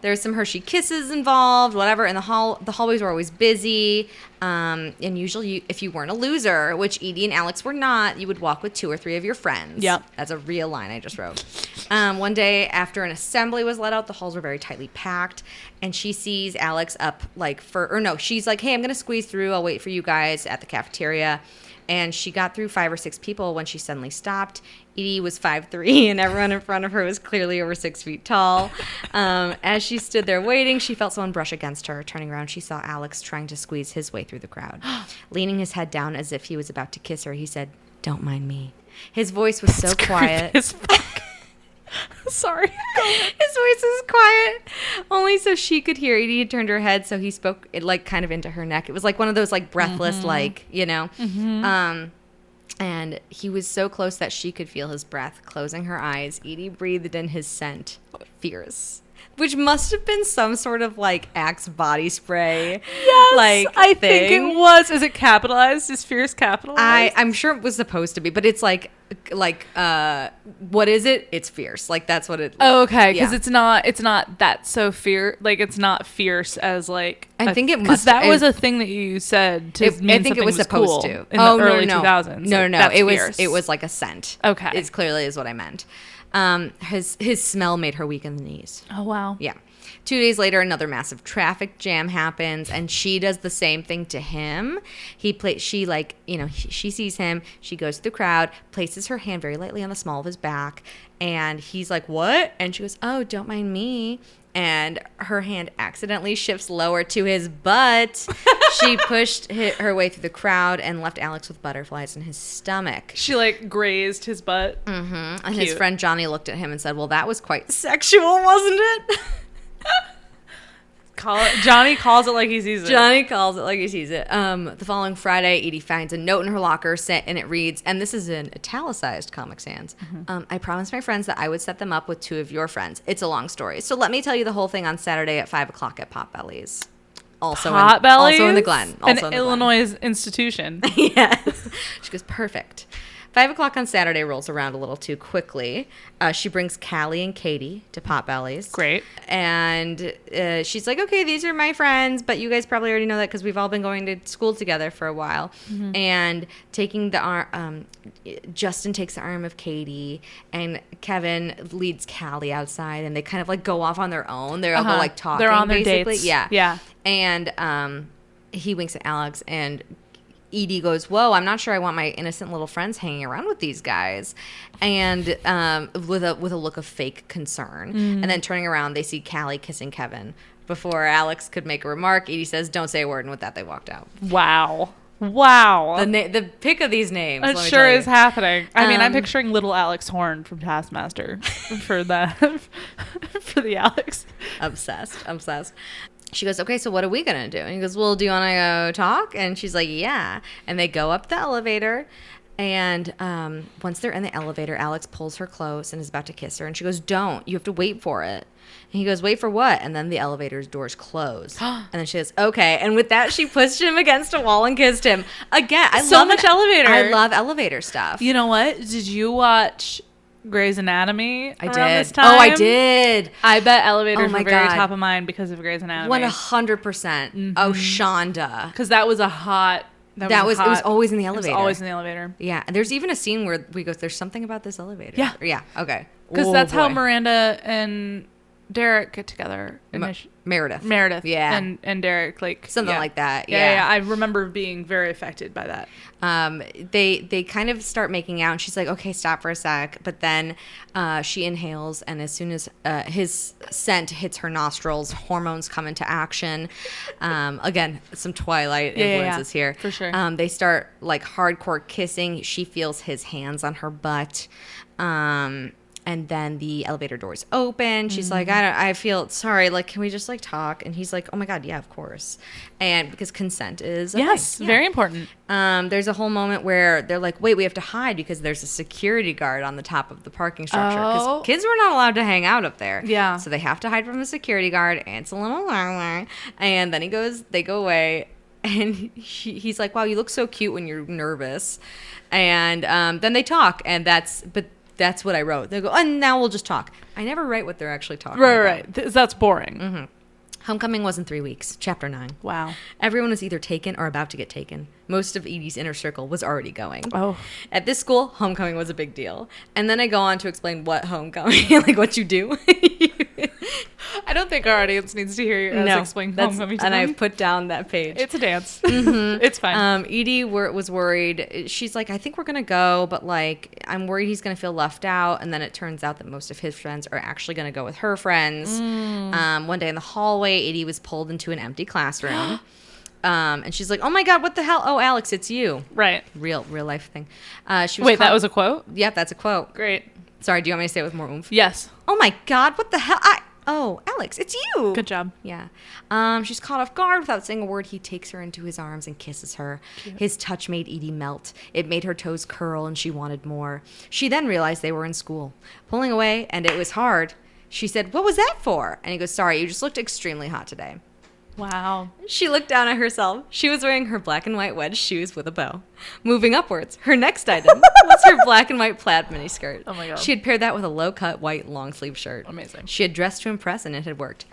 [SPEAKER 2] there's some Hershey kisses involved, whatever. And the hallways were always busy. And usually, if you weren't a loser, which Edie and Alex were not, you would walk with 2 or 3 of your friends.
[SPEAKER 3] Yep.
[SPEAKER 2] That's a real line I just wrote. One day, after an assembly was let out, the halls were very tightly packed, and she sees Alex up she's like, hey, I'm going to squeeze through. I'll wait for you guys at the cafeteria. And she got through 5 or 6 people when she suddenly stopped. Edie was 5'3", and everyone in front of her was clearly over 6 feet tall. As she stood there waiting, she felt someone brush against her. Turning around, she saw Alex trying to squeeze his way through the crowd. Leaning his head down as if he was about to kiss her, he said, don't mind me. His voice was so quiet.
[SPEAKER 3] Creepy as fuck. Sorry.
[SPEAKER 2] His voice was quiet, only so she could hear. Edie had turned her head, so he spoke it like kind of into her neck. It was like one of those like breathless, And he was so close that she could feel his breath. Closing her eyes, Edie breathed in his scent, fierce, which must have been some sort of like Axe body spray.
[SPEAKER 3] Yes, I think it was. Is it capitalized? Is fierce capitalized?
[SPEAKER 2] I'm sure it was supposed to be, but it's like like what is it? It's fierce. Like that's what it.
[SPEAKER 3] Oh, okay, because
[SPEAKER 2] yeah.
[SPEAKER 3] it's not that so fierce. Like it's not fierce as like.
[SPEAKER 2] I think it must.
[SPEAKER 3] Because that was a thing that you said to mean
[SPEAKER 2] I think it was
[SPEAKER 3] something
[SPEAKER 2] supposed
[SPEAKER 3] cool
[SPEAKER 2] to
[SPEAKER 3] in the early 2000s.
[SPEAKER 2] No.
[SPEAKER 3] That's
[SPEAKER 2] It
[SPEAKER 3] fierce.
[SPEAKER 2] was like a scent.
[SPEAKER 3] Okay,
[SPEAKER 2] it's clearly is what I meant. His smell made her weak in the knees.
[SPEAKER 3] Oh wow.
[SPEAKER 2] Yeah. 2 days later, another massive traffic jam happens, and she does the same thing to him. She sees him. She goes through the crowd, places her hand very lightly on the small of his back, and he's like, "What?" And she goes, "Oh, don't mind me." And her hand accidentally shifts lower to his butt. She pushed her way through the crowd and left Alex with butterflies in his stomach.
[SPEAKER 3] She like grazed his butt.
[SPEAKER 2] Mm-hmm. And his friend Johnny looked at him and said, "Well, that was quite sexual, wasn't it?"
[SPEAKER 3] Johnny calls it like he sees it.
[SPEAKER 2] Johnny calls it like he sees it. The following Friday, Edie finds a note in her locker and it reads, and this is in italicized Comic Sans. I promised my friends that I would set them up with 2 of your friends. It's a long story. So let me tell you the whole thing on Saturday at 5 o'clock at Potbelly's. Also in the Glen.
[SPEAKER 3] An Illinois institution.
[SPEAKER 2] Yes. She goes, perfect. 5 o'clock on Saturday rolls around a little too quickly. She brings Callie and Katie to Potbelly's.
[SPEAKER 3] Great.
[SPEAKER 2] And she's like, okay, these are my friends, but you guys probably already know that because we've all been going to school together for a while. Mm-hmm. And taking the arm, Justin takes the arm of Katie, and Kevin leads Callie outside, and they kind of like go off on their own. They're all like talking.
[SPEAKER 3] They're on their
[SPEAKER 2] basically.
[SPEAKER 3] dates.
[SPEAKER 2] Yeah.
[SPEAKER 3] Yeah.
[SPEAKER 2] And he winks at Alex, and Edie goes, whoa, I'm not sure I want my innocent little friends hanging around with these guys. And with a look of fake concern. And then turning around, they see Callie kissing Kevin. Before Alex could make a remark, Edie says, don't say a word. And with that, they walked out.
[SPEAKER 3] Wow.
[SPEAKER 2] The pick of these names.
[SPEAKER 3] It sure is happening. I mean, I'm picturing little Alex Horn from Taskmaster for that, for the Alex.
[SPEAKER 2] Obsessed. She goes, okay, so what are we going to do? And he goes, well, do you want to go talk? And she's like, yeah. And they go up the elevator. And once they're in the elevator, Alex pulls her close and is about to kiss her. And she goes, don't. You have to wait for it. And he goes, wait for what? And then the elevator's doors close. And then she goes, okay. And with that, she pushed him against a wall and kissed him. Again, I love elevator stuff.
[SPEAKER 3] You know what? Did you watch Grey's Anatomy
[SPEAKER 2] I
[SPEAKER 3] around
[SPEAKER 2] did.
[SPEAKER 3] this time?
[SPEAKER 2] Oh, I did.
[SPEAKER 3] I bet elevators were very
[SPEAKER 2] God.
[SPEAKER 3] top of mind because of Grey's Anatomy.
[SPEAKER 2] 100%. Mm-hmm. Oh, Shonda.
[SPEAKER 3] Because that was a hot...
[SPEAKER 2] It was always in the elevator.
[SPEAKER 3] It was always in the elevator.
[SPEAKER 2] Yeah. And there's even a scene where we go, there's something about this elevator.
[SPEAKER 3] Yeah.
[SPEAKER 2] Yeah. Okay.
[SPEAKER 3] Because that's how Miranda and Derek get together.
[SPEAKER 2] Meredith. Yeah.
[SPEAKER 3] And Derek, like...
[SPEAKER 2] Something like that.
[SPEAKER 3] Yeah. I remember being very affected by that.
[SPEAKER 2] They kind of start making out, and she's like, okay, stop for a sec. But then she inhales, and as soon as his scent hits her nostrils, hormones come into action. Again, some Twilight influences here.
[SPEAKER 3] For sure.
[SPEAKER 2] They start like hardcore kissing. She feels his hands on her butt. And then the elevator doors open. She's like, I feel sorry. Like, can we just like talk? And he's like, oh my God, yeah, of course. And because consent is
[SPEAKER 3] very important.
[SPEAKER 2] There's a whole moment where they're like, wait, we have to hide because there's a security guard on the top of the parking structure. Because kids were not allowed to hang out up there.
[SPEAKER 3] Yeah.
[SPEAKER 2] So they have to hide from the security guard. And it's a little long. And then they go away. And he's like, wow, you look so cute when you're nervous. And then they talk. And that's what I wrote. They go, and now we'll just talk. I never write what they're actually talking about.
[SPEAKER 3] Right. That's boring.
[SPEAKER 2] Mm-hmm. Homecoming was in 3 weeks. Chapter 9.
[SPEAKER 3] Wow.
[SPEAKER 2] Everyone was either taken or about to get taken. Most of Edie's inner circle was already going.
[SPEAKER 3] Oh.
[SPEAKER 2] At this school, homecoming was a big deal. And then I go on to explain what homecoming, like what you do.
[SPEAKER 3] I don't think our audience needs to hear you explain homecoming to them.
[SPEAKER 2] And I've put down that page.
[SPEAKER 3] It's a dance. Mm-hmm. It's fine.
[SPEAKER 2] Edie was worried. She's like, I think we're going to go, but like, I'm worried he's going to feel left out. And then it turns out that most of his friends are actually going to go with her friends. One day in the hallway, Edie was pulled into an empty classroom. And she's like, oh my God, what the hell? Oh, Alex, it's you.
[SPEAKER 3] Right.
[SPEAKER 2] Real life thing.
[SPEAKER 3] Wait, that was a quote?
[SPEAKER 2] Yep, that's a quote.
[SPEAKER 3] Great.
[SPEAKER 2] Sorry, do you want me to say it with more oomph?
[SPEAKER 3] Yes.
[SPEAKER 2] Oh my God, what the hell? Oh, Alex, it's you.
[SPEAKER 3] Good job.
[SPEAKER 2] Yeah. She's caught off guard without saying a word. He takes her into his arms and kisses her. Cute. His touch made Edie melt. It made her toes curl, and she wanted more. She then realized they were in school. Pulling away, and it was hard. She said, what was that for? And he goes, sorry, you just looked extremely hot today.
[SPEAKER 3] Wow.
[SPEAKER 2] She looked down at herself. She was wearing her black and white wedge shoes with a bow. Moving upwards, her next item was her black and white plaid miniskirt.
[SPEAKER 3] Oh my God.
[SPEAKER 2] She had paired that with a low-cut white long-sleeve shirt.
[SPEAKER 3] Amazing.
[SPEAKER 2] She had dressed to impress, and it had worked.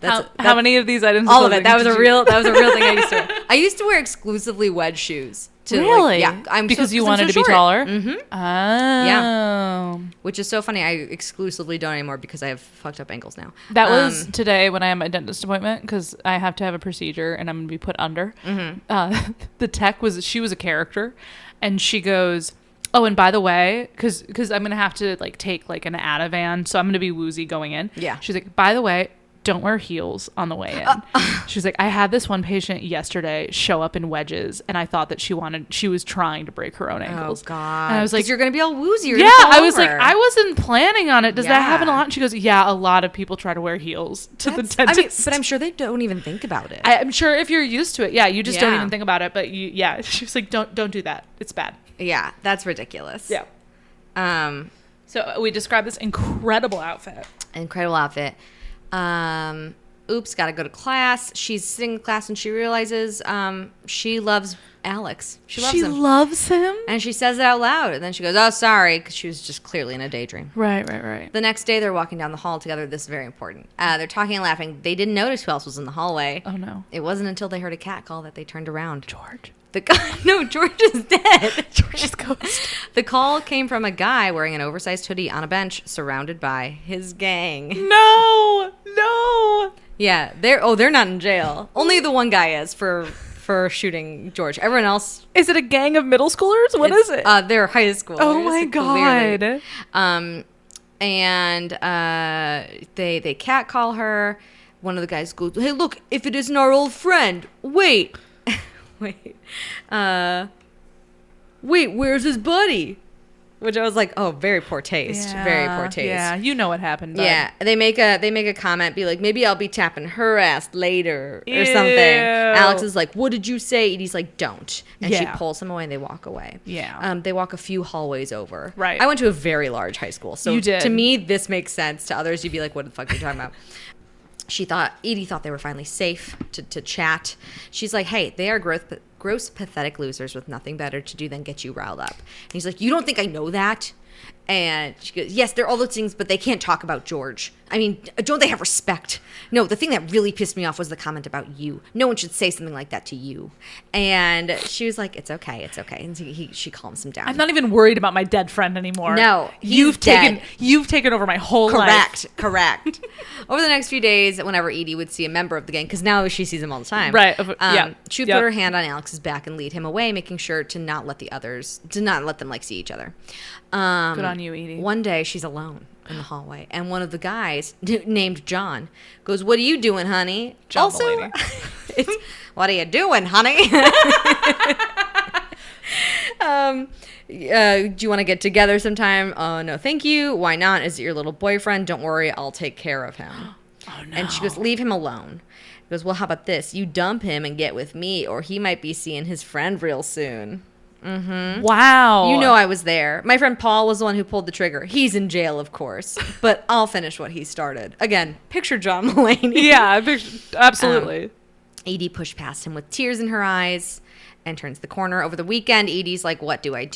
[SPEAKER 3] How many of these items?
[SPEAKER 2] All of it. That was a real thing I used to wear. I used to wear exclusively wedge shoes.
[SPEAKER 3] Really?
[SPEAKER 2] Yeah.
[SPEAKER 3] Because you wanted to be taller?
[SPEAKER 2] Mm-hmm.
[SPEAKER 3] Oh.
[SPEAKER 2] Yeah. Which is so funny. I exclusively don't anymore because I have fucked up ankles now.
[SPEAKER 3] That was today when I had my dentist appointment because I have to have a procedure and I'm going to be put under.
[SPEAKER 2] Mm-hmm.
[SPEAKER 3] The tech she was a character, and she goes, oh, and by the way, because I'm going to have to like take like an Ativan, so I'm going to be woozy going in.
[SPEAKER 2] Yeah.
[SPEAKER 3] She's like, by the way, don't wear heels on the way in. She was like, I had this one patient yesterday show up in wedges, and I thought that she was trying to break her own ankles.
[SPEAKER 2] Oh God!
[SPEAKER 3] And I was like,
[SPEAKER 2] you're gonna be all woozy.
[SPEAKER 3] Yeah, I was like, I wasn't planning on it. Does that happen a
[SPEAKER 2] Yeah.
[SPEAKER 3] lot? And she goes, yeah, a lot to people try to wear heels to the dentist.
[SPEAKER 2] But I'm sure they don't even think about it.
[SPEAKER 3] I'm sure if you're used to it, yeah, you just don't
[SPEAKER 2] Yeah.
[SPEAKER 3] even think about it. But she was like, don't do that. It's bad.
[SPEAKER 2] Yeah, that's ridiculous.
[SPEAKER 3] Yeah. So we described this incredible outfit.
[SPEAKER 2] Incredible outfit. Oops, gotta go to class. She's sitting in class and she realizes she loves Alex. She loves him. And she says it out loud. And then she goes, oh, sorry, because she was just clearly in a daydream.
[SPEAKER 3] Right.
[SPEAKER 2] The next day, they're walking down the hall together. This is very important. They're talking and laughing. They didn't notice who else was in the hallway.
[SPEAKER 3] Oh, no.
[SPEAKER 2] It wasn't until they heard a cat call that they turned around.
[SPEAKER 3] George.
[SPEAKER 2] No, George is dead.
[SPEAKER 3] George's ghost.
[SPEAKER 2] The call came from a guy wearing an oversized hoodie on a bench surrounded by his gang.
[SPEAKER 3] No.
[SPEAKER 2] Yeah, they're not in jail. Only the one guy is for shooting George. Everyone else.
[SPEAKER 3] Is it a gang of middle schoolers? What is it?
[SPEAKER 2] They're high schoolers.
[SPEAKER 3] Oh my God.
[SPEAKER 2] Clearly. And they catcall her. One of the guys goes, "Hey, look! If it isn't our old friend, wait, wait, where's his buddy?" Which I was like, "Oh, very poor taste. Very poor taste."
[SPEAKER 3] Yeah, you know what happened. Bud.
[SPEAKER 2] Yeah, they make a comment, be like, maybe I'll be tapping her ass later or something.
[SPEAKER 3] Ew.
[SPEAKER 2] Alex is like, what did you say? And he's like, don't. And she
[SPEAKER 3] Yeah.
[SPEAKER 2] pulls him away and they walk away.
[SPEAKER 3] Yeah.
[SPEAKER 2] They walk a few hallways over.
[SPEAKER 3] Right.
[SPEAKER 2] I went to a very large high school. So
[SPEAKER 3] You did.
[SPEAKER 2] To me, this makes sense. To others, you'd be like, what the fuck are you talking about? Edie thought they were finally safe to chat. She's like, hey, they are gross, pathetic losers with nothing better to do than get you riled up. And he's like, you don't think I know that? And she goes, yes, they're all those things, but they can't talk about George. I mean, don't they have respect? No, the thing that really pissed me off was the comment about you. No one should say something like that to you. And she was like, it's okay. And she calms him down.
[SPEAKER 3] I'm not even worried about my dead friend anymore.
[SPEAKER 2] No,
[SPEAKER 3] you've taken over my whole life.
[SPEAKER 2] Correct. Over the next few days, whenever Edie would see a member of the gang, because now she sees him all the time.
[SPEAKER 3] Right. Yeah.
[SPEAKER 2] She would put her hand on Alex's back and lead him away, making sure to not let them like see each other.
[SPEAKER 3] Good on you, Edie.
[SPEAKER 2] One day she's alone in the hallway, and one of the guys named John goes, "What are you doing, honey?"
[SPEAKER 3] John
[SPEAKER 2] also,
[SPEAKER 3] Mulaney.
[SPEAKER 2] it's, "What are you doing, honey?" Do you want to get together sometime? Oh, no, thank you. Why not? Is it your little boyfriend? Don't worry, I'll take care of him.
[SPEAKER 3] Oh, no.
[SPEAKER 2] And she goes, leave him alone. He goes, well, how about this? You dump him and get with me, or he might be seeing his friend real soon. Mm-hmm.
[SPEAKER 3] Wow.
[SPEAKER 2] You know I was there. My friend Paul was the one who pulled the trigger. He's in jail, of course, but I'll finish what he started. Again, picture John Mulaney.
[SPEAKER 3] Yeah, absolutely.
[SPEAKER 2] Edie pushed past him with tears in her eyes and turns the corner. Over the weekend, Edie's like, what do? I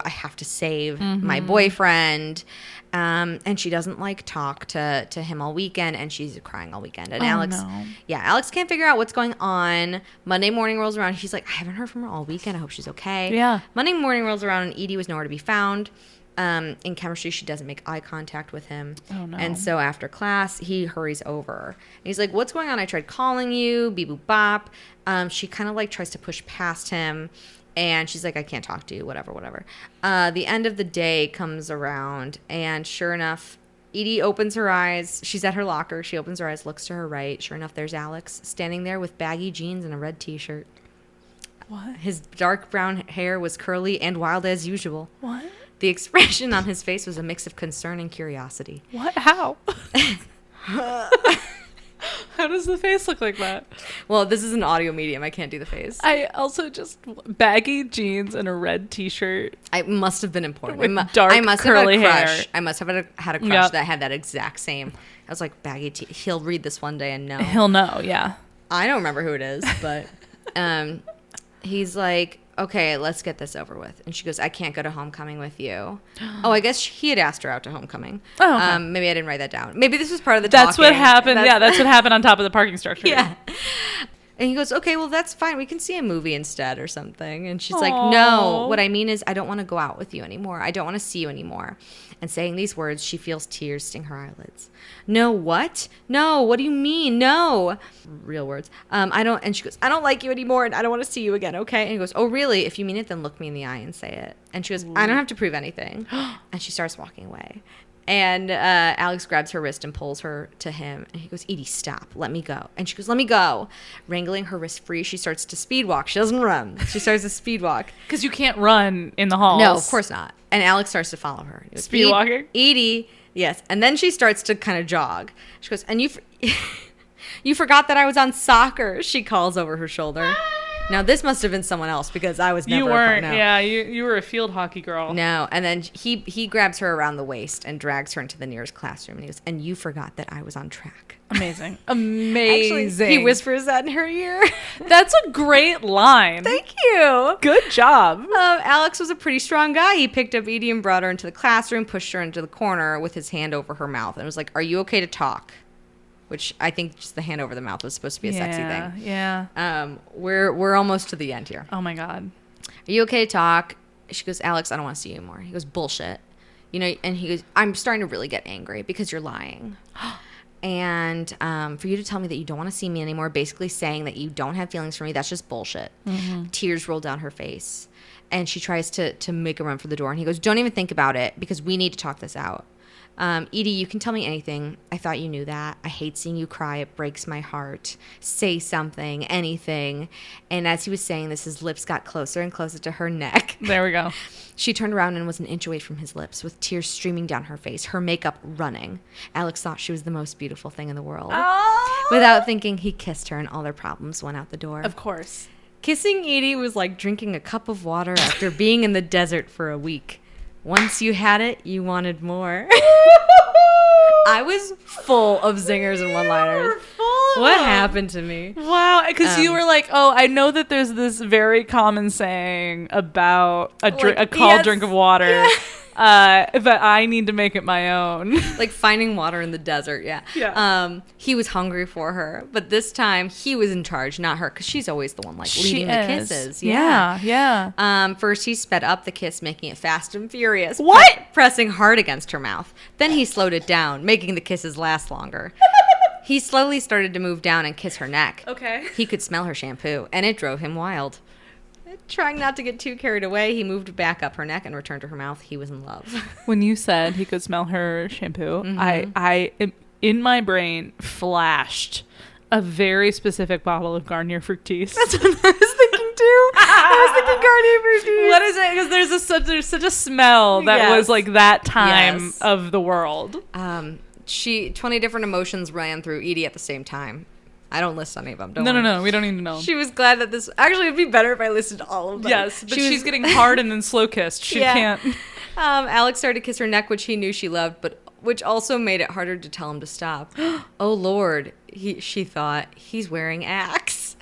[SPEAKER 2] have to save my boyfriend. And she doesn't talk to him all weekend, and she's crying all weekend. And Alex can't figure out what's going on. Monday morning rolls around. She's like, I haven't heard from her all weekend. I hope she's okay.
[SPEAKER 3] Yeah.
[SPEAKER 2] Monday morning rolls around, and Edie was nowhere to be found. In chemistry, she doesn't make eye contact with him.
[SPEAKER 3] Oh, no.
[SPEAKER 2] And so after class, he hurries over. And he's like, what's going on? I tried calling you, beep boop bop. She kind of tries to push past him. And she's like, I can't talk to you, whatever. The end of the day comes around, and sure enough, Edie opens her eyes. She's at her locker. She opens her eyes, looks to her right. Sure enough, there's Alex standing there with baggy jeans and a red T-shirt.
[SPEAKER 3] What?
[SPEAKER 2] His dark brown hair was curly and wild as usual.
[SPEAKER 3] What?
[SPEAKER 2] The expression on his face was a mix of concern and curiosity.
[SPEAKER 3] What? How? How does the face look like that?
[SPEAKER 2] Well, this is an audio medium. I can't do the face.
[SPEAKER 3] I also just baggy jeans and a red T-shirt.
[SPEAKER 2] I must have been important.
[SPEAKER 3] With dark
[SPEAKER 2] I must
[SPEAKER 3] curly
[SPEAKER 2] have had a crush.
[SPEAKER 3] hair.
[SPEAKER 2] I must have had a crush
[SPEAKER 3] Yep.
[SPEAKER 2] that had that exact same. I was like, baggy T. He'll read this one day and know.
[SPEAKER 3] He'll know, yeah.
[SPEAKER 2] I don't remember who it is, but he's like, okay, let's get this over with. And she goes, I can't go to homecoming with you. Oh, I guess he had asked her out to homecoming. Oh, okay. Maybe I didn't write that down. Maybe this was part of the
[SPEAKER 3] That's
[SPEAKER 2] talking.
[SPEAKER 3] what happened. That's what happened on top of the parking structure.
[SPEAKER 2] Yeah. And he goes, okay, well, that's fine. We can see a movie instead or something. And she's
[SPEAKER 3] Aww.
[SPEAKER 2] like, no, what I mean is I don't want to go out with you anymore. I don't want to see you anymore. And saying these words, she feels tears sting her eyelids. No, what? No, what do you mean? No. Real words. I don't, and she goes, I don't like you anymore and I don't want to see you again, okay? And he goes, oh, really? If you mean it, then look me in the eye and say it. And she goes, I don't have to prove anything. And she starts walking away. And Alex grabs her wrist and pulls her to him. And he goes, Edie, stop. Let me go. And she goes, let me go. Wrangling her wrist free, she starts to speed walk. She doesn't run. She starts to speed walk.
[SPEAKER 3] Because you can't run in the halls.
[SPEAKER 2] No, of course not. And Alex starts to follow her. He goes,
[SPEAKER 3] speed walking?
[SPEAKER 2] Edie, yes. And then she starts to kind of jog. She goes, and you forgot that I was on soccer, she calls over her shoulder. Now, this must have been someone else because I was never
[SPEAKER 3] You weren't.
[SPEAKER 2] no.
[SPEAKER 3] Yeah, you were a field hockey girl.
[SPEAKER 2] No. And then he grabs her around the waist and drags her into the nearest classroom. And he goes, and you forgot that I was on track.
[SPEAKER 3] Amazing. Amazing.
[SPEAKER 2] Actually, he whispers that in her ear.
[SPEAKER 3] That's a great line.
[SPEAKER 2] Thank you.
[SPEAKER 3] Good job.
[SPEAKER 2] Alex was a pretty strong guy. He picked up Edie and brought her into the classroom, pushed her into the corner with his hand over her mouth, and was like, are you okay to talk? Which I think just the hand over the mouth was supposed to be a sexy thing.
[SPEAKER 3] Yeah.
[SPEAKER 2] We're almost to the end here.
[SPEAKER 3] Oh my God.
[SPEAKER 2] Are you okay to talk? She goes, Alex, I don't want to see you anymore. He goes, bullshit. You know, and he goes, I'm starting to really get angry because you're lying. And for you to tell me that you don't want to see me anymore, basically saying that you don't have feelings for me, that's just bullshit. Mm-hmm. Tears roll down her face. And she tries to make a run for the door. And he goes, don't even think about it because we need to talk this out. Edie, you can tell me anything. I thought you knew that. I hate seeing you cry. It breaks my heart. Say something, anything. And as he was saying this, his lips got closer and closer to her neck.
[SPEAKER 3] There we go.
[SPEAKER 2] She turned around and was an inch away from his lips with tears streaming down her face, her makeup running. Alex thought she was the most beautiful thing in the world. Oh! Without thinking, he kissed her and all their problems went out the door.
[SPEAKER 3] Of course.
[SPEAKER 2] Kissing Edie was like drinking a cup of water after being in the desert for a week. Once you had it, you wanted more. I was full of zingers and one-liners. What happened to me?
[SPEAKER 3] Wow, because you were like, oh, I know that there's this very common saying about a cold drink of water, but I need to make it my own.
[SPEAKER 2] Like finding water in the desert, yeah. He was hungry for her, but this time he was in charge, not her, because she's always the one leading the kisses.
[SPEAKER 3] Yeah.
[SPEAKER 2] First he sped up the kiss, making it fast and furious.
[SPEAKER 3] What?
[SPEAKER 2] Pressing hard against her mouth. Then he slowed it down, making the kisses last longer. He slowly started to move down and kiss her neck.
[SPEAKER 3] Okay.
[SPEAKER 2] He could smell her shampoo, and it drove him wild. Trying not to get too carried away, he moved back up her neck and returned to her mouth. He was in love.
[SPEAKER 3] When you said he could smell her shampoo,
[SPEAKER 2] Mm-hmm.
[SPEAKER 3] I in my brain flashed a very specific bottle of Garnier Fructis.
[SPEAKER 2] That's what I was thinking too. I was thinking Garnier Fructis.
[SPEAKER 3] What is it? Because there's such a smell that was like that time of the world.
[SPEAKER 2] 20 different emotions ran through Edie at the same time. I don't list any of them.
[SPEAKER 3] No. We don't need to know.
[SPEAKER 2] She was glad that this... Actually, it'd be better if I listed all of them.
[SPEAKER 3] Yes, but she's getting hard and then slow kissed. She can't...
[SPEAKER 2] Alex started to kiss her neck, which he knew she loved, but which also made it harder to tell him to stop. Oh, Lord, she thought, he's wearing Axe.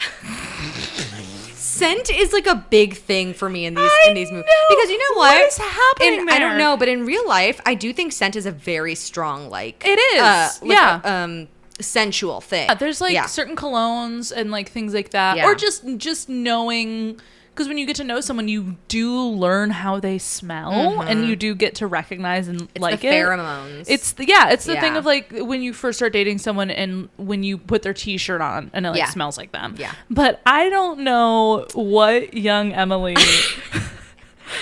[SPEAKER 2] Scent is like a big thing for me in these movies. Because you know what?
[SPEAKER 3] What is happening there?
[SPEAKER 2] I don't know, but in real life, I do think scent is a very strong, like...
[SPEAKER 3] It is,
[SPEAKER 2] sensual thing.
[SPEAKER 3] There's like certain colognes and like things like that, or just knowing, because when you get to know someone, you do learn how they smell, and you do get to recognize and
[SPEAKER 2] it's
[SPEAKER 3] like
[SPEAKER 2] the pheromones.
[SPEAKER 3] It's the thing of like when you first start dating someone and when you put their t-shirt on and it like smells like them. Yeah. But I don't know what young Emily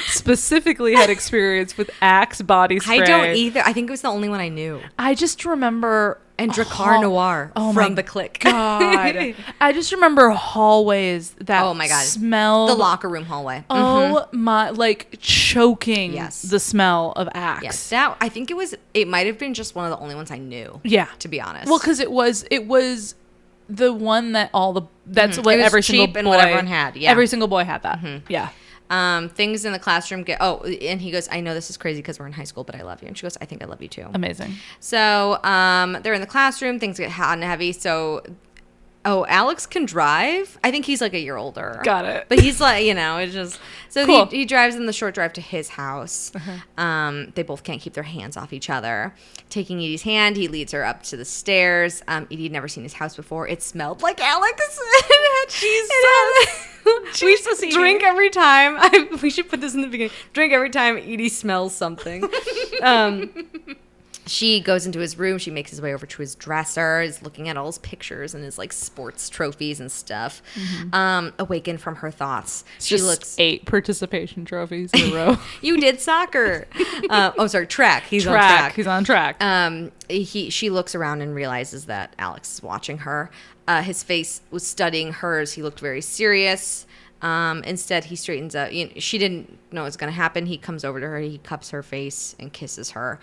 [SPEAKER 3] specifically had experience with Axe body spray.
[SPEAKER 2] I don't either. I think it was the only one I knew.
[SPEAKER 3] I just remember...
[SPEAKER 2] And Dracar Noir from The Click.
[SPEAKER 3] God. I just remember hallways that smelled...
[SPEAKER 2] The locker room hallway.
[SPEAKER 3] Oh my... Like choking the smell of Axe.
[SPEAKER 2] Yes. That, I think it might have been just one of the only ones I knew.
[SPEAKER 3] Yeah.
[SPEAKER 2] To be honest.
[SPEAKER 3] Well, because it was the one that that's what every single boy...
[SPEAKER 2] and what everyone had. Yeah.
[SPEAKER 3] Every single boy had that. Yeah.
[SPEAKER 2] Things in the classroom and he goes, I know this is crazy because we're in high school, but I love you. And she goes, I think I love you too.
[SPEAKER 3] Amazing.
[SPEAKER 2] So they're in the classroom, things get hot and heavy. So Oh, Alex can drive? I think he's like a year older.
[SPEAKER 3] Got it.
[SPEAKER 2] But he's like, it's just... So
[SPEAKER 3] Cool.
[SPEAKER 2] he drives in the short drive to his house. They both can't keep their hands off each other. Taking Edie's hand, he leads her up to the stairs. Edie had never seen his house before. It smelled like Alex. We should drink every time. We should put this in the beginning. Drink every time Edie smells something. She goes into his room. She makes his way over to his dresser, is looking at all his pictures and his like sports trophies and stuff. Awakened from her thoughts. She
[SPEAKER 3] Just
[SPEAKER 2] looks
[SPEAKER 3] 8 participation trophies in a row.
[SPEAKER 2] You did soccer. Track. He's on
[SPEAKER 3] track.
[SPEAKER 2] track.
[SPEAKER 3] He's on track.
[SPEAKER 2] She looks around and realizes that Alex is watching her. His face was studying hers. He looked very serious. Instead, he straightens up. She didn't know what's going to happen. He comes over to her. He cups her face and kisses her.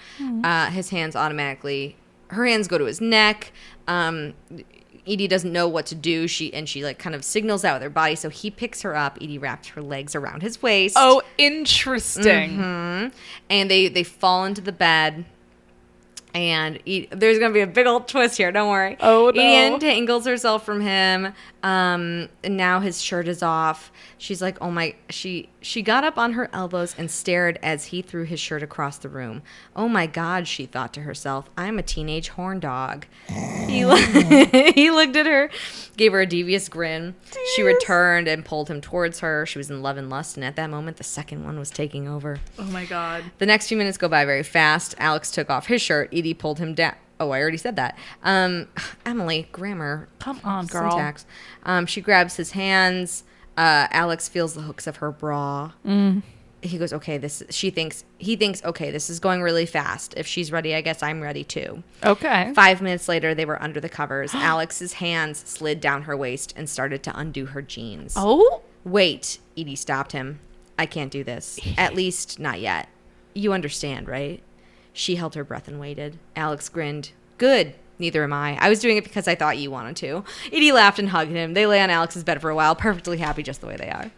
[SPEAKER 2] His hands her hands go to his neck. Edie doesn't know what to do. She like kind of signals out with her body. So he picks her up. Edie wraps her legs around his waist.
[SPEAKER 3] Oh, interesting.
[SPEAKER 2] And they fall into the bed. And there's going to be a big old twist here. Don't worry.
[SPEAKER 3] Oh, no.
[SPEAKER 2] Edie untangles herself from him. And now his shirt is off. She's like, oh my. She got up on her elbows and stared as he threw his shirt across the room. Oh my God, she thought to herself. I'm a teenage horn dog. He looked at her, gave her a devious grin. She returned and pulled him towards her. She was in love and lust. And at that moment, the second one was taking over.
[SPEAKER 3] Oh my God.
[SPEAKER 2] The next few minutes go by very fast. Alex took off his shirt. Edie pulled him down. Oh, I already said that. Emily, grammar.
[SPEAKER 3] Come on, girl.
[SPEAKER 2] Syntax. She grabs his hands. Alex feels the hooks of her bra. He goes, okay, he thinks, okay, this is going really fast. If she's ready, I guess I'm ready too.
[SPEAKER 3] Okay.
[SPEAKER 2] 5 minutes later, they were under the covers. Alex's hands slid down her waist and started to undo her jeans.
[SPEAKER 3] Oh?
[SPEAKER 2] Wait, Edie stopped him. I can't do this. At least not yet. You understand, right? She held her breath and waited. Alex grinned. Good. Neither am I. I was doing it because I thought you wanted to. Edie laughed and hugged him. They lay on Alex's bed for a while, perfectly happy just the way they are.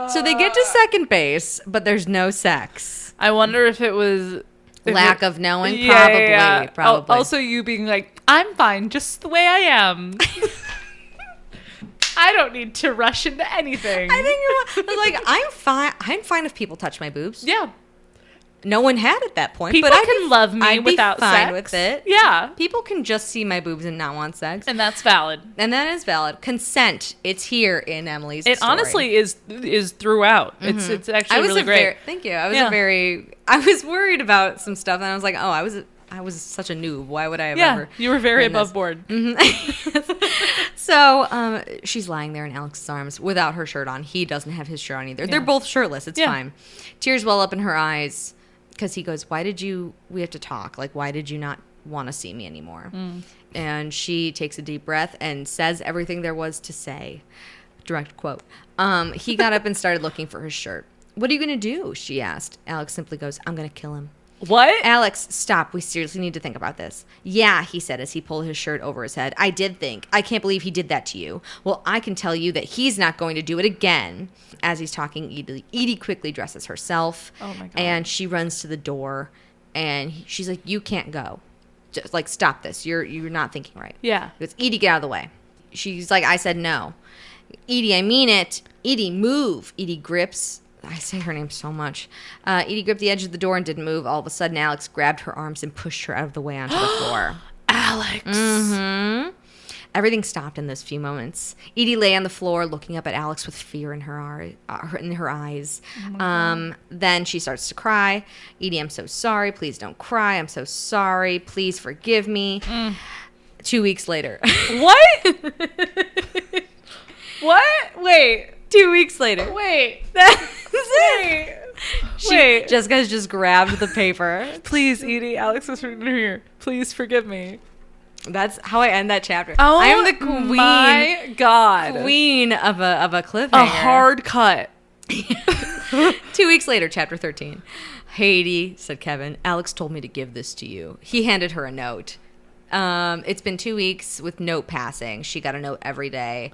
[SPEAKER 2] So they get to second base, but there's no sex.
[SPEAKER 3] I wonder if it was...
[SPEAKER 2] Lack of knowing?
[SPEAKER 3] Yeah,
[SPEAKER 2] Probably.
[SPEAKER 3] Also you being like, I'm fine just the way I am. I don't need to rush into anything.
[SPEAKER 2] I think you're like, I'm fine. I'm fine if people touch my boobs.
[SPEAKER 3] Yeah.
[SPEAKER 2] No one had at that point.
[SPEAKER 3] People
[SPEAKER 2] but
[SPEAKER 3] can love me
[SPEAKER 2] I'd
[SPEAKER 3] without
[SPEAKER 2] be fine
[SPEAKER 3] sex.
[SPEAKER 2] with it.
[SPEAKER 3] Yeah.
[SPEAKER 2] People can just see my boobs and not want sex.
[SPEAKER 3] And that's valid.
[SPEAKER 2] And that is valid. Consent. It's here in Emily's story.
[SPEAKER 3] It honestly is throughout. It's actually really great.
[SPEAKER 2] Thank you. I was worried about some stuff and I was like, oh, I was such a noob. Why would I have ever?
[SPEAKER 3] You were very
[SPEAKER 2] written
[SPEAKER 3] above
[SPEAKER 2] this?
[SPEAKER 3] board.
[SPEAKER 2] So she's lying there in Alex's arms without her shirt on. He doesn't have his shirt on either. They're both shirtless. It's fine. Tears well up in her eyes because he goes, we have to talk. Like, why did you not want to see me anymore? And she takes a deep breath and says everything there was to say. Direct quote. He got up and started looking for his shirt. What are you going to do? She asked. Alex simply goes, I'm going to kill him.
[SPEAKER 3] What?
[SPEAKER 2] Alex, stop. We seriously need to think about this. Yeah, he said as he pulled his shirt over his head. I did think. I can't believe he did that to you. Well, I can tell you that he's not going to do it again. As he's talking, Edie quickly dresses herself.
[SPEAKER 3] Oh, my God.
[SPEAKER 2] And she runs to the door. And she's like, you can't go. Just like, stop this. You're not thinking right.
[SPEAKER 3] Yeah.
[SPEAKER 2] He goes, Edie, get out of the way. She's like, I said no. Edie, I mean it. Edie, move. Edie grips. I say her name so much. Edie gripped the edge of the door and didn't move. All of a sudden, Alex grabbed her arms and pushed her out of the way onto the floor.
[SPEAKER 3] Alex.
[SPEAKER 2] Mm-hmm. Everything stopped in those few moments. Edie lay on the floor looking up at Alex with fear in her eyes. Then she starts to cry. Edie, I'm so sorry. Please don't cry. I'm so sorry. Please forgive me. 2 weeks later.
[SPEAKER 3] What? What? Wait.
[SPEAKER 2] 2 weeks later.
[SPEAKER 3] Wait.
[SPEAKER 2] Wait. Jessica's just grabbed the paper.
[SPEAKER 3] Please, Edie, Alex is here. Please forgive me.
[SPEAKER 2] That's how I end that chapter.
[SPEAKER 3] Oh,
[SPEAKER 2] I am the queen.
[SPEAKER 3] My God.
[SPEAKER 2] Queen of a cliffhanger.
[SPEAKER 3] A hard cut.
[SPEAKER 2] 2 weeks later, chapter 13. Hey, Edie, said Kevin. Alex told me to give this to you. He handed her a note. It's been 2 weeks with note passing. She got a note every day.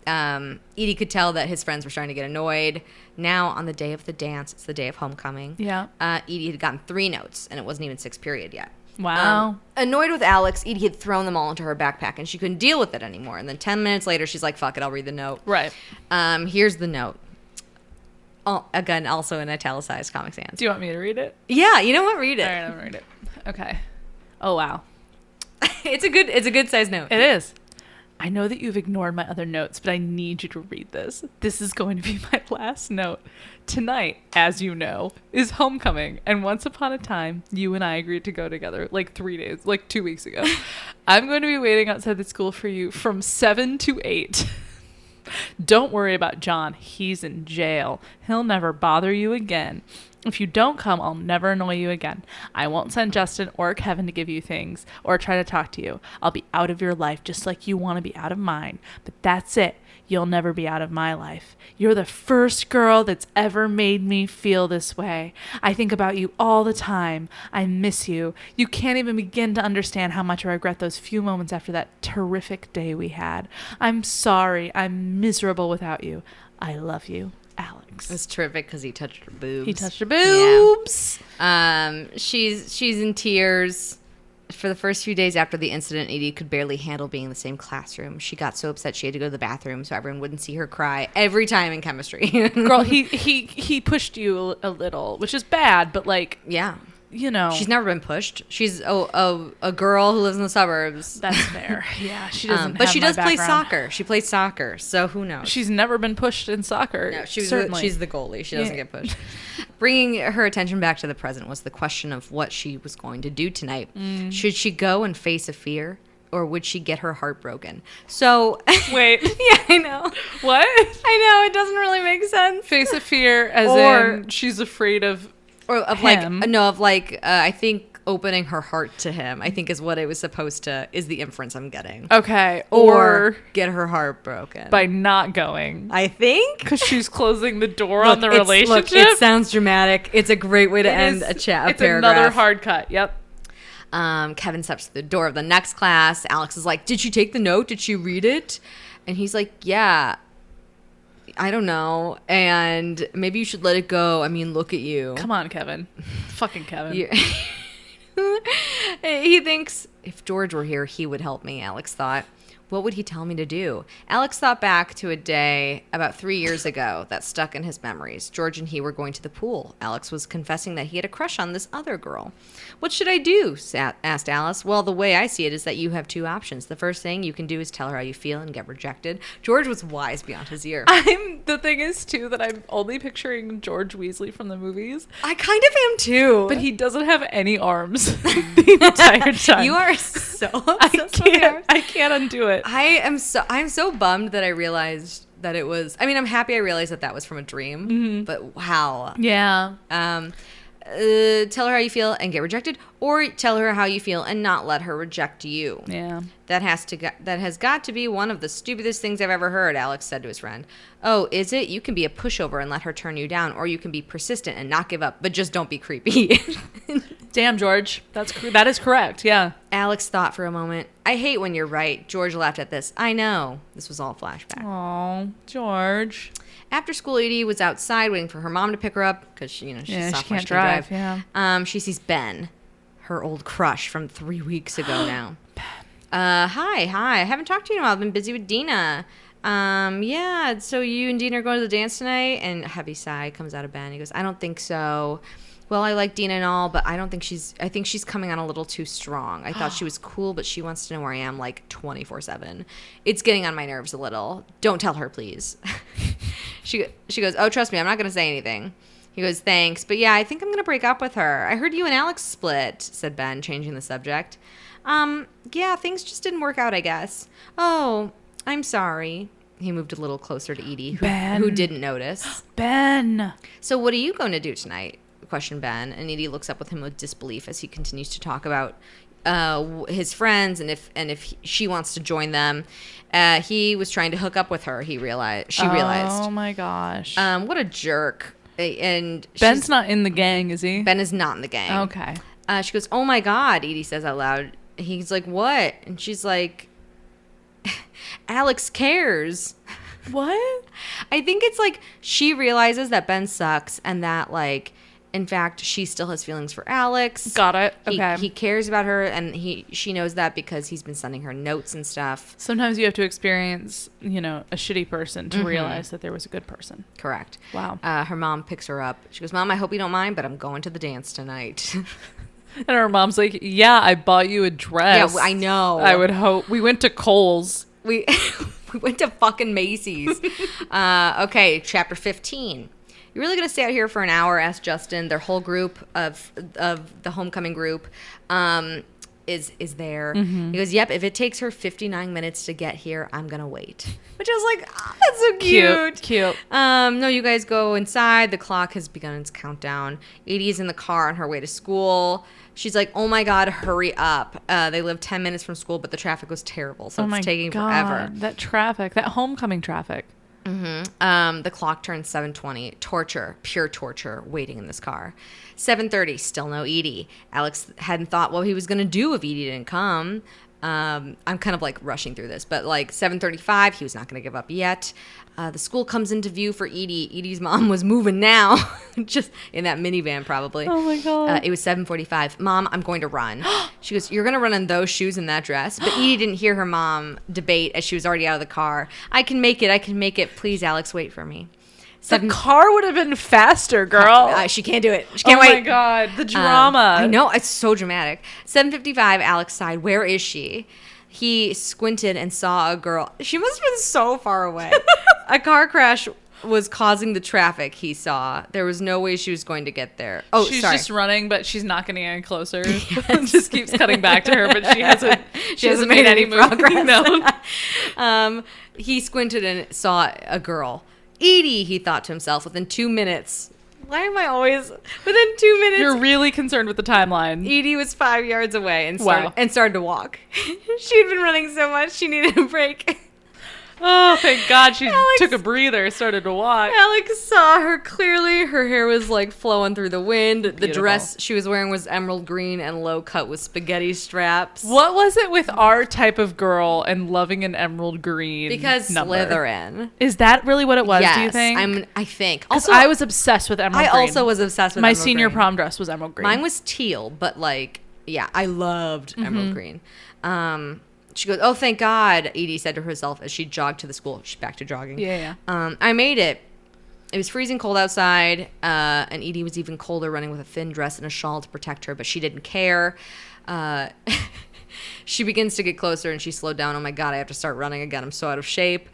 [SPEAKER 2] Edie could tell that his friends were starting to get annoyed. Now, on the day of the dance, it's the day of homecoming.
[SPEAKER 3] Yeah.
[SPEAKER 2] Edie had gotten 3 notes, and it wasn't even 6th period yet.
[SPEAKER 3] Wow.
[SPEAKER 2] Annoyed with Alex, Edie had thrown them all into her backpack, and she couldn't deal with it anymore. And then 10 minutes later, she's like, fuck it, I'll read the note.
[SPEAKER 3] Right.
[SPEAKER 2] Here's the note. Oh, again, also in italicized Comic Sans.
[SPEAKER 3] Do you want me to read it?
[SPEAKER 2] Yeah, you know what? Read it.
[SPEAKER 3] All right, I'm gonna read it. Okay. Oh, wow.
[SPEAKER 2] It's a good size note.
[SPEAKER 3] It is. I know that you've ignored my other notes, but I need you to read this. This is going to be my last note. Tonight, as you know, is homecoming. And once upon a time, you and I agreed to go together like 2 weeks ago. I'm going to be waiting outside the school for you from 7 to 8. Don't worry about John. He's in jail. He'll never bother you again. If you don't come, I'll never annoy you again. I won't send Justin or Kevin to give you things or try to talk to you. I'll be out of your life just like you want to be out of mine. But that's it. You'll never be out of my life. You're the first girl that's ever made me feel this way. I think about you all the time. I miss you. You can't even begin to understand how much I regret those few moments after that terrific day we had. I'm sorry. I'm miserable without you. I love you. Alex.
[SPEAKER 2] It's terrific because he touched her boobs.
[SPEAKER 3] He touched her boobs.
[SPEAKER 2] Yeah. She's in tears. For the first few days after the incident, Edie could barely handle being in the same classroom. She got so upset she had to go to the bathroom so everyone wouldn't see her cry every time in chemistry.
[SPEAKER 3] Girl, he pushed you a little, which is bad, but like,
[SPEAKER 2] yeah.
[SPEAKER 3] You know.
[SPEAKER 2] She's never been pushed. She's a girl who lives in the suburbs.
[SPEAKER 3] That's fair. Yeah, she doesn't
[SPEAKER 2] but
[SPEAKER 3] have
[SPEAKER 2] she
[SPEAKER 3] my
[SPEAKER 2] does play
[SPEAKER 3] background.
[SPEAKER 2] soccer. She plays soccer, so who knows?
[SPEAKER 3] She's never been pushed in soccer.
[SPEAKER 2] No, she's the goalie. She doesn't get pushed. Bringing her attention back to the present was the question of what she was going to do tonight. Should she go and face a fear, or would she get her heart broken? So
[SPEAKER 3] wait.
[SPEAKER 2] Yeah, I know.
[SPEAKER 3] What?
[SPEAKER 2] I know, it doesn't really make sense.
[SPEAKER 3] Face a fear as in she's afraid of
[SPEAKER 2] or of
[SPEAKER 3] him.
[SPEAKER 2] I think opening her heart to him, I think is what it was supposed to, is the inference I'm getting.
[SPEAKER 3] Okay.
[SPEAKER 2] Or get her heart broken.
[SPEAKER 3] By not going.
[SPEAKER 2] I think.
[SPEAKER 3] Because she's closing the door on the relationship.
[SPEAKER 2] It sounds dramatic. It's a great way to end a chat.
[SPEAKER 3] It's another hard cut. Yep.
[SPEAKER 2] Kevin steps to the door of the next class. Alex is like, did she take the note? Did she read it? And he's like, yeah. I don't know. And maybe you should let it go. I mean, look at you.
[SPEAKER 3] Come on, Kevin. Fucking Kevin.
[SPEAKER 2] He thinks, if George were here, he would help me, Alex thought. What would he tell me to do? Alex thought back to a day about 3 years ago that stuck in his memories. George and he were going to the pool. Alex was confessing that he had a crush on this other girl. What should I do? Asked Alice. Well, the way I see it is that you have two options. The first thing you can do is tell her how you feel and get rejected. George was wise beyond his year.
[SPEAKER 3] The thing is, too, that I'm only picturing George Weasley from the movies.
[SPEAKER 2] I kind of am, too.
[SPEAKER 3] But he doesn't have any arms the entire time.
[SPEAKER 2] You are so obsessed with arms.
[SPEAKER 3] I can't undo it.
[SPEAKER 2] I'm so bummed that I realized that it was. I mean, I'm happy I realized that was from a dream. But how?
[SPEAKER 3] Yeah.
[SPEAKER 2] Tell her how you feel and get rejected, or tell her how you feel and not let her reject you.
[SPEAKER 3] Yeah.
[SPEAKER 2] That has got to be one of the stupidest things I've ever heard, Alex said to his friend. Oh, is it? You can be a pushover and let her turn you down, or you can be persistent and not give up, but just don't be creepy.
[SPEAKER 3] Damn, George. That is correct. Yeah.
[SPEAKER 2] Alex thought for a moment. I hate when you're right. George laughed at this. I know. This was all flashback.
[SPEAKER 3] Oh, George.
[SPEAKER 2] After school, Edie was outside waiting for her mom to pick her up because she's sophomore,
[SPEAKER 3] she can't drive. Yeah.
[SPEAKER 2] She sees Ben, her old crush from 3 weeks ago now. Hi. I haven't talked to you in a while. I've been busy with Dina. Yeah. So you and Dina are going to the dance tonight? And a heavy sigh comes out of Ben. He goes, I don't think so. Well, I like Dina and all, but I think she's coming on a little too strong. I thought she was cool, but she wants to know where I am like 24/7. It's getting on my nerves a little. Don't tell her, please. She goes, oh, trust me, I'm not going to say anything. He goes, thanks, but yeah, I think I'm going to break up with her. I heard you and Alex split, said Ben, changing the subject. Yeah, things just didn't work out, I guess. Oh, I'm sorry. He moved a little closer to Edie, who didn't notice.
[SPEAKER 3] Ben.
[SPEAKER 2] So what are you going to do tonight? Questioned Ben, and Edie looks up with him with disbelief as he continues to talk about his friends and if she wants to join them. He was trying to hook up with her. She realized.
[SPEAKER 3] Oh my gosh.
[SPEAKER 2] What a jerk. And
[SPEAKER 3] Ben's not in the gang, is he?
[SPEAKER 2] Ben is not in the gang.
[SPEAKER 3] Okay.
[SPEAKER 2] She goes, oh my God, Edie says out loud. He's like, what? And she's like, Alex cares.
[SPEAKER 3] What?
[SPEAKER 2] I think it's like she realizes that Ben sucks and that like In fact, she still has feelings for Alex.
[SPEAKER 3] Got it. Okay.
[SPEAKER 2] He cares about her, and she knows that because he's been sending her notes and stuff.
[SPEAKER 3] Sometimes you have to experience, a shitty person to realize that there was a good person.
[SPEAKER 2] Correct.
[SPEAKER 3] Wow.
[SPEAKER 2] Her mom picks her up. She goes, Mom, I hope you don't mind, but I'm going to the dance tonight.
[SPEAKER 3] And her mom's like, yeah, I bought you a dress.
[SPEAKER 2] Yeah, I know.
[SPEAKER 3] I would hope. We went to Kohl's.
[SPEAKER 2] We went to fucking Macy's. Okay, chapter 15. You're really going to stay out here for an hour? Asked Justin. Their whole group of the homecoming group is there. He goes, yep, if it takes her 59 minutes to get here, I'm going to wait. Which I was like, oh, that's so cute.
[SPEAKER 3] Cute.
[SPEAKER 2] No, you guys go inside. The clock has begun its countdown. Edie's in the car on her way to school. She's like, oh my God, hurry up. They live 10 minutes from school, but the traffic was terrible, so it's taking forever.
[SPEAKER 3] That traffic, that homecoming traffic.
[SPEAKER 2] The clock turns 7:20. Torture, pure torture, waiting in this car. 7:30, still no Edie. Alex hadn't thought what he was going to do if Edie didn't come. I'm kind of like rushing through this, but like 7:35, he was not going to give up yet. The school comes into view for Edie. Edie's mom was moving now, just in that minivan probably.
[SPEAKER 3] Oh my God.
[SPEAKER 2] It was 7:45. Mom, I'm going to run. She goes, you're going to run in those shoes and that dress? But Edie didn't hear her mom debate as she was already out of the car. I can make it. Please, Alex, wait for me.
[SPEAKER 3] The car would have been faster, girl.
[SPEAKER 2] She can't do it. She can't wait.
[SPEAKER 3] Oh my God, the drama.
[SPEAKER 2] I know, it's so dramatic. 7:55, Alex sighed, where is she? He squinted and saw a girl. She must have been so far away. A car crash was causing the traffic, he saw. There was no way she was going to get there. Oh,
[SPEAKER 3] she's
[SPEAKER 2] sorry.
[SPEAKER 3] just running, but she's not getting any closer. Yes. Just keeps cutting back to her, but she hasn't made any progress.
[SPEAKER 2] No. He squinted and saw a girl. Edie, he thought to himself, within 2 minutes. Why am I always within 2 minutes?
[SPEAKER 3] You're really concerned with the timeline.
[SPEAKER 2] Edie was 5 yards away and started to walk. She'd been running so much she needed a break.
[SPEAKER 3] Oh, thank God she took a breather, started to walk.
[SPEAKER 2] Alex saw her clearly. Her hair was like flowing through the wind.
[SPEAKER 3] Beautiful.
[SPEAKER 2] The dress she was wearing was emerald green and low cut with spaghetti straps.
[SPEAKER 3] What was it with our type of girl and loving an emerald green?
[SPEAKER 2] Because
[SPEAKER 3] number?
[SPEAKER 2] Slytherin.
[SPEAKER 3] Is that really what it was?
[SPEAKER 2] Yes,
[SPEAKER 3] do you think?
[SPEAKER 2] I think.
[SPEAKER 3] Also, I was obsessed with emerald green.
[SPEAKER 2] I also was obsessed with
[SPEAKER 3] my
[SPEAKER 2] emerald
[SPEAKER 3] senior
[SPEAKER 2] green.
[SPEAKER 3] prom dress was emerald green.
[SPEAKER 2] Mine was teal, but like, yeah, I loved emerald green. She goes, oh, thank God, Edie said to herself as she jogged to the school. She's back to jogging.
[SPEAKER 3] Yeah.
[SPEAKER 2] I made it. It was freezing cold outside, and Edie was even colder, running with a thin dress and a shawl to protect her, but she didn't care. She begins to get closer, and she slowed down. Oh, my God, I have to start running again. I'm so out of shape.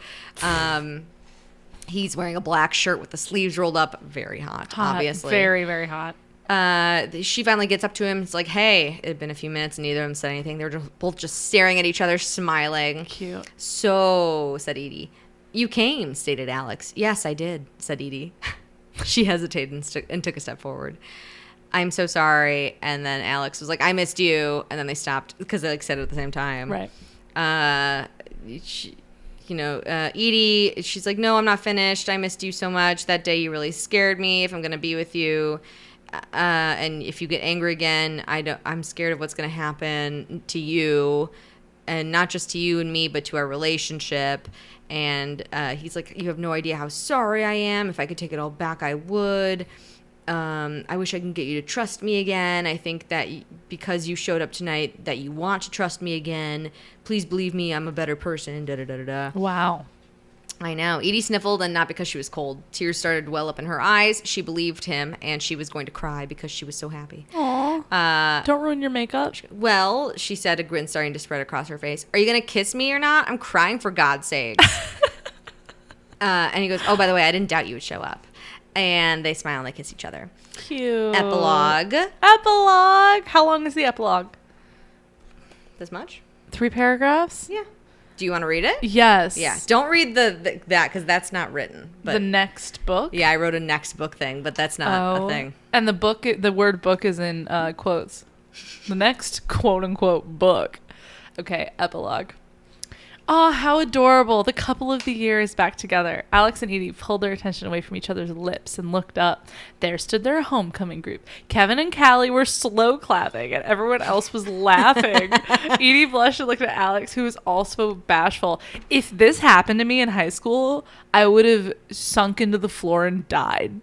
[SPEAKER 2] He's wearing a black shirt with the sleeves rolled up. Very hot, obviously.
[SPEAKER 3] Very, very hot.
[SPEAKER 2] She finally gets up to him. It's like, hey, it had been a few minutes and neither of them said anything. They were both just staring at each other, smiling.
[SPEAKER 3] Cute.
[SPEAKER 2] So, said Edie. You came, stated Alex. Yes, I did, said Edie. She hesitated and took a step forward. I'm so sorry. And then Alex was like, I missed you. And then they stopped because they like said it at the same time.
[SPEAKER 3] Right.
[SPEAKER 2] Edie, she's like, no, I'm not finished. I missed you so much. That day you really scared me if I'm going to be with you. And if you get angry again, I'm scared of what's going to happen to you, and not just to you and me, but to our relationship. And he's like, you have no idea how sorry I am. If I could take it all back, I would. I wish I can get you to trust me again. I think that because you showed up tonight, that you want to trust me again. Please believe me, I'm a better person. Da da da da da.
[SPEAKER 3] Wow.
[SPEAKER 2] I know. Edie sniffled, and not because she was cold. Tears started to well up in her eyes. She believed him, and she was going to cry because she was so happy.
[SPEAKER 3] Aww. Don't ruin your makeup.
[SPEAKER 2] Well, she said, a grin starting to spread across her face. Are you going to kiss me or not? I'm crying, for God's sakes. And he goes, oh, by the way, I didn't doubt you would show up. And they smile and they kiss each other.
[SPEAKER 3] Cute.
[SPEAKER 2] Epilogue.
[SPEAKER 3] How long is the epilogue?
[SPEAKER 2] This much?
[SPEAKER 3] 3 paragraphs?
[SPEAKER 2] Yeah. Do you want to read it?
[SPEAKER 3] Yes.
[SPEAKER 2] Yeah. Don't read that because that's not written. But
[SPEAKER 3] the next book?
[SPEAKER 2] Yeah, I wrote a next book thing, but that's not a thing.
[SPEAKER 3] And the word book is in quotes. The next quote unquote book. Okay, epilogue. Oh, how adorable. The couple of the year is back together. Alex and Edie pulled their attention away from each other's lips and looked up. There stood their homecoming group. Kevin and Callie were slow clapping, and everyone else was laughing. Edie blushed and looked at Alex, who was also bashful. If this happened to me in high school, I would have sunk into the floor and died.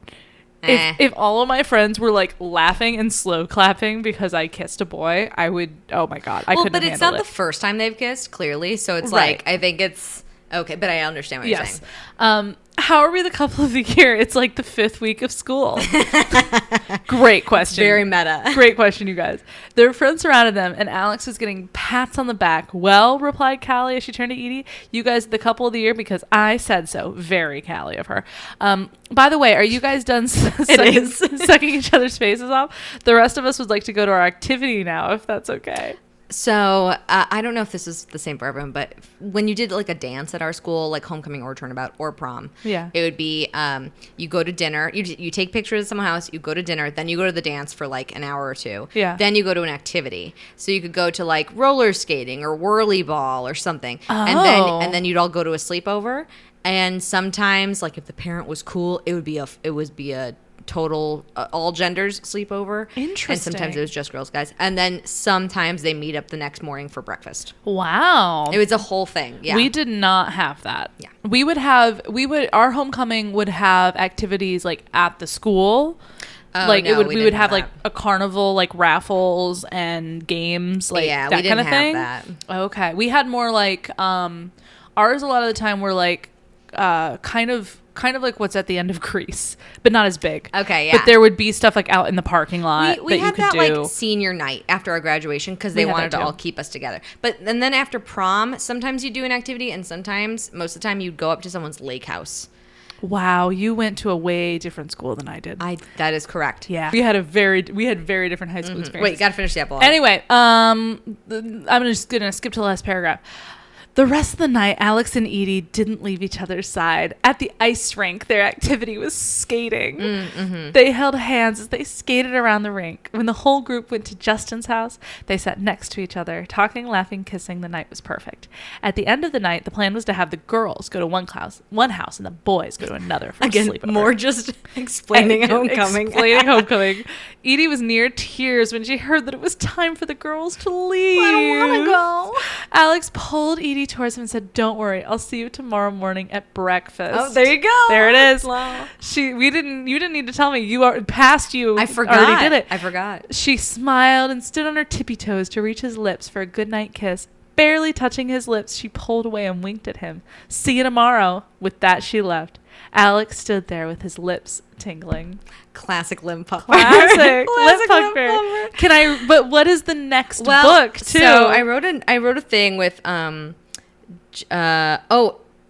[SPEAKER 3] If all of my friends were like laughing and slow clapping because I kissed a boy, I would. Oh my god, I couldn't.
[SPEAKER 2] But it's
[SPEAKER 3] handle
[SPEAKER 2] not
[SPEAKER 3] it.
[SPEAKER 2] the first time they've kissed, clearly. So it's
[SPEAKER 3] Right.
[SPEAKER 2] like I think it's okay. But I understand what you're saying.
[SPEAKER 3] How are we the couple of the year? It's like the 5th week of school. Great question.
[SPEAKER 2] Very meta.
[SPEAKER 3] Great question, you guys. Their friends surrounded them, and Alex was getting pats on the back. Well, replied Callie as she turned to Edie, you guys are the couple of the year because I said so. Very Callie of her. By the way, are you guys done sucking each other's faces off? The rest of us would like to go to our activity now, if that's okay.
[SPEAKER 2] So I don't know if this is the same for everyone, but when you did like a dance at our school, like homecoming or turnabout or prom,
[SPEAKER 3] Yeah.
[SPEAKER 2] it would be you go to dinner, you take pictures of someone's house, you go to dinner, then you go to the dance for like an hour or two.
[SPEAKER 3] Yeah.
[SPEAKER 2] Then you go to an activity. So you could go to like roller skating or whirly ball or something,
[SPEAKER 3] Oh.
[SPEAKER 2] and then you'd all go to a sleepover. And sometimes, like if the parent was cool, it would be a total all genders sleepover.
[SPEAKER 3] Interesting.
[SPEAKER 2] And sometimes it was just girls, guys. And then sometimes they meet up the next morning for breakfast.
[SPEAKER 3] Wow.
[SPEAKER 2] It was a whole thing. Yeah.
[SPEAKER 3] We did not have that.
[SPEAKER 2] Yeah.
[SPEAKER 3] Our homecoming would have activities like at the school. Like
[SPEAKER 2] no,
[SPEAKER 3] we
[SPEAKER 2] we
[SPEAKER 3] would
[SPEAKER 2] didn't
[SPEAKER 3] have
[SPEAKER 2] have
[SPEAKER 3] like a carnival, like raffles and games, like
[SPEAKER 2] Yeah,
[SPEAKER 3] that
[SPEAKER 2] we didn't
[SPEAKER 3] kind of thing.
[SPEAKER 2] have that.
[SPEAKER 3] Okay. We had more like ours a lot of the time were like kind of like what's at the end of Grease, but not as big.
[SPEAKER 2] Okay, yeah.
[SPEAKER 3] But there would be stuff like out in the parking lot
[SPEAKER 2] we
[SPEAKER 3] that you
[SPEAKER 2] had
[SPEAKER 3] could
[SPEAKER 2] that
[SPEAKER 3] do.
[SPEAKER 2] like senior night after our graduation because
[SPEAKER 3] We
[SPEAKER 2] they
[SPEAKER 3] had
[SPEAKER 2] wanted
[SPEAKER 3] that
[SPEAKER 2] to
[SPEAKER 3] too.
[SPEAKER 2] all keep us together. And then after prom, sometimes you do an activity, and sometimes, most of the time, you'd go up to someone's lake house.
[SPEAKER 3] Wow, you went to a way different school than I did.
[SPEAKER 2] That is correct.
[SPEAKER 3] Yeah, we had very different high school experiences.
[SPEAKER 2] Wait, you gotta finish the epilogue.
[SPEAKER 3] Anyway, I'm just gonna skip to the last paragraph. The rest of the night, Alex and Edie didn't leave each other's side. At the ice rink, their activity was skating. They held hands as they skated around the rink. When the whole group went to Justin's house, they sat next to each other, talking, laughing, kissing. The night was perfect. At the end of the night, the plan was to have the girls go to one house, and the boys go to another for a
[SPEAKER 2] Again,
[SPEAKER 3] sleepover.
[SPEAKER 2] more just explaining homecoming.
[SPEAKER 3] Explaining homecoming. Edie was near tears when she heard that it was time for the girls to leave.
[SPEAKER 2] I don't want to go.
[SPEAKER 3] Alex pulled Edie towards him and said, "Don't worry, I'll see you tomorrow morning at breakfast."
[SPEAKER 2] Oh, there you go.
[SPEAKER 3] There it is.
[SPEAKER 2] Wow.
[SPEAKER 3] You didn't need to tell me. You are past you.
[SPEAKER 2] I forgot.
[SPEAKER 3] Already did it.
[SPEAKER 2] I forgot.
[SPEAKER 3] She smiled and stood on her tippy toes to reach his lips for a goodnight kiss. Barely touching his lips, she pulled away and winked at him. "See you tomorrow." With that, she left. Alex stood there with his lips tingling.
[SPEAKER 2] Classic limp pupper.
[SPEAKER 3] Classic
[SPEAKER 2] Classic
[SPEAKER 3] lip
[SPEAKER 2] lip
[SPEAKER 3] pucker. But what is the next book too?
[SPEAKER 2] So I wrote a thing with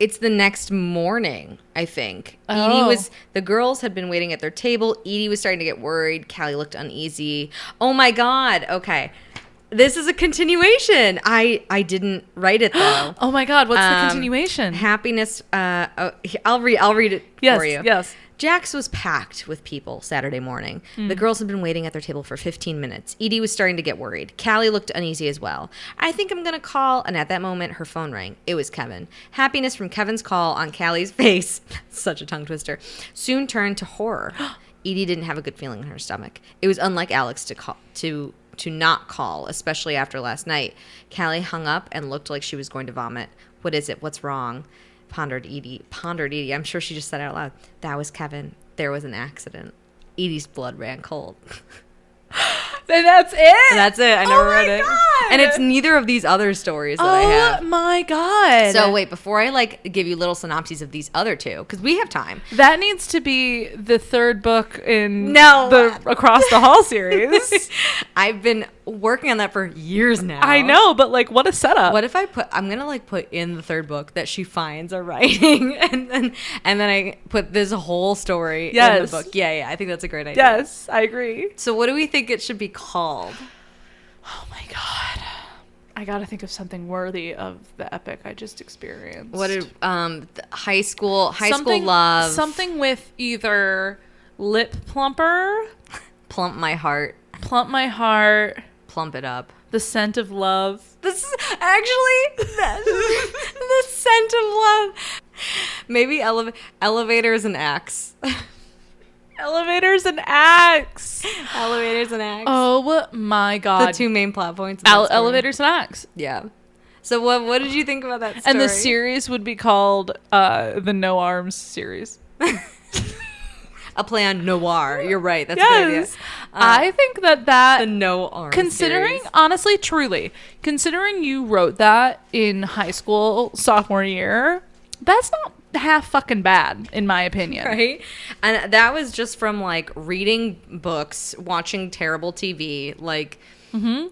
[SPEAKER 2] it's the next morning, I think.
[SPEAKER 3] Oh.
[SPEAKER 2] The girls had been waiting at their table. Edie was starting to get worried. Callie looked uneasy. Oh my God. Okay. This is a continuation. I didn't write it though.
[SPEAKER 3] Oh my God, what's the continuation?
[SPEAKER 2] Happiness. I'll read it for you.
[SPEAKER 3] Yes.
[SPEAKER 2] Jack's was packed with people Saturday morning. The girls had been waiting at their table for 15 minutes. Edie was starting to get worried. Callie looked uneasy as well. "I think I'm going to call." And at that moment, her phone rang. It was Kevin. Happiness from Kevin's call on Callie's face, such a tongue twister, soon turned to horror. Edie didn't have a good feeling in her stomach. It was unlike Alex to not call, especially after last night. Callie hung up and looked like she was going to vomit. "What is it? What's wrong?" Pondered Edie. I'm sure she just said it out loud. "That was Kevin. There was an accident." Edie's blood ran cold.
[SPEAKER 3] And that's it?
[SPEAKER 2] That's it. I never read it.
[SPEAKER 3] God.
[SPEAKER 2] And it's neither of these other stories that I have.
[SPEAKER 3] Oh my God.
[SPEAKER 2] So wait, before I give you little synopses of these other two, because we have time.
[SPEAKER 3] That needs to be the third book in
[SPEAKER 2] No.
[SPEAKER 3] the Across the Hall series.
[SPEAKER 2] I've been working on that for years now.
[SPEAKER 3] I know, but like, what a setup.
[SPEAKER 2] What if I'm gonna put in the third book that she finds a writing, and then I put this whole story in
[SPEAKER 3] Yes.
[SPEAKER 2] the book. Yeah, I think that's a great idea.
[SPEAKER 3] Yes, I agree.
[SPEAKER 2] So what do we think it should be called?
[SPEAKER 3] Oh my God. I gotta think of something worthy of the epic I just experienced.
[SPEAKER 2] What did high school
[SPEAKER 3] Something-
[SPEAKER 2] love?
[SPEAKER 3] Something with either lip plumper,
[SPEAKER 2] Plump my heart,
[SPEAKER 3] plump my heart,
[SPEAKER 2] plump it up.
[SPEAKER 3] the scent of love.
[SPEAKER 2] This is actually the scent of love. Maybe elevators and axe.
[SPEAKER 3] Elevators and axe.
[SPEAKER 2] Elevators and axe.
[SPEAKER 3] Oh my God.
[SPEAKER 2] The two main plot points. Of that story.
[SPEAKER 3] Elevators and axe.
[SPEAKER 2] Yeah. So what did you think about that story?
[SPEAKER 3] And the series would be called the No Arms series.
[SPEAKER 2] A play on noir. You're right. That's a good idea.
[SPEAKER 3] I think that
[SPEAKER 2] The noir
[SPEAKER 3] considering,
[SPEAKER 2] series.
[SPEAKER 3] honestly, truly, considering you wrote that in high school sophomore year, that's not half fucking bad, in my opinion.
[SPEAKER 2] Right? And that was just from like reading books, watching terrible TV. Like,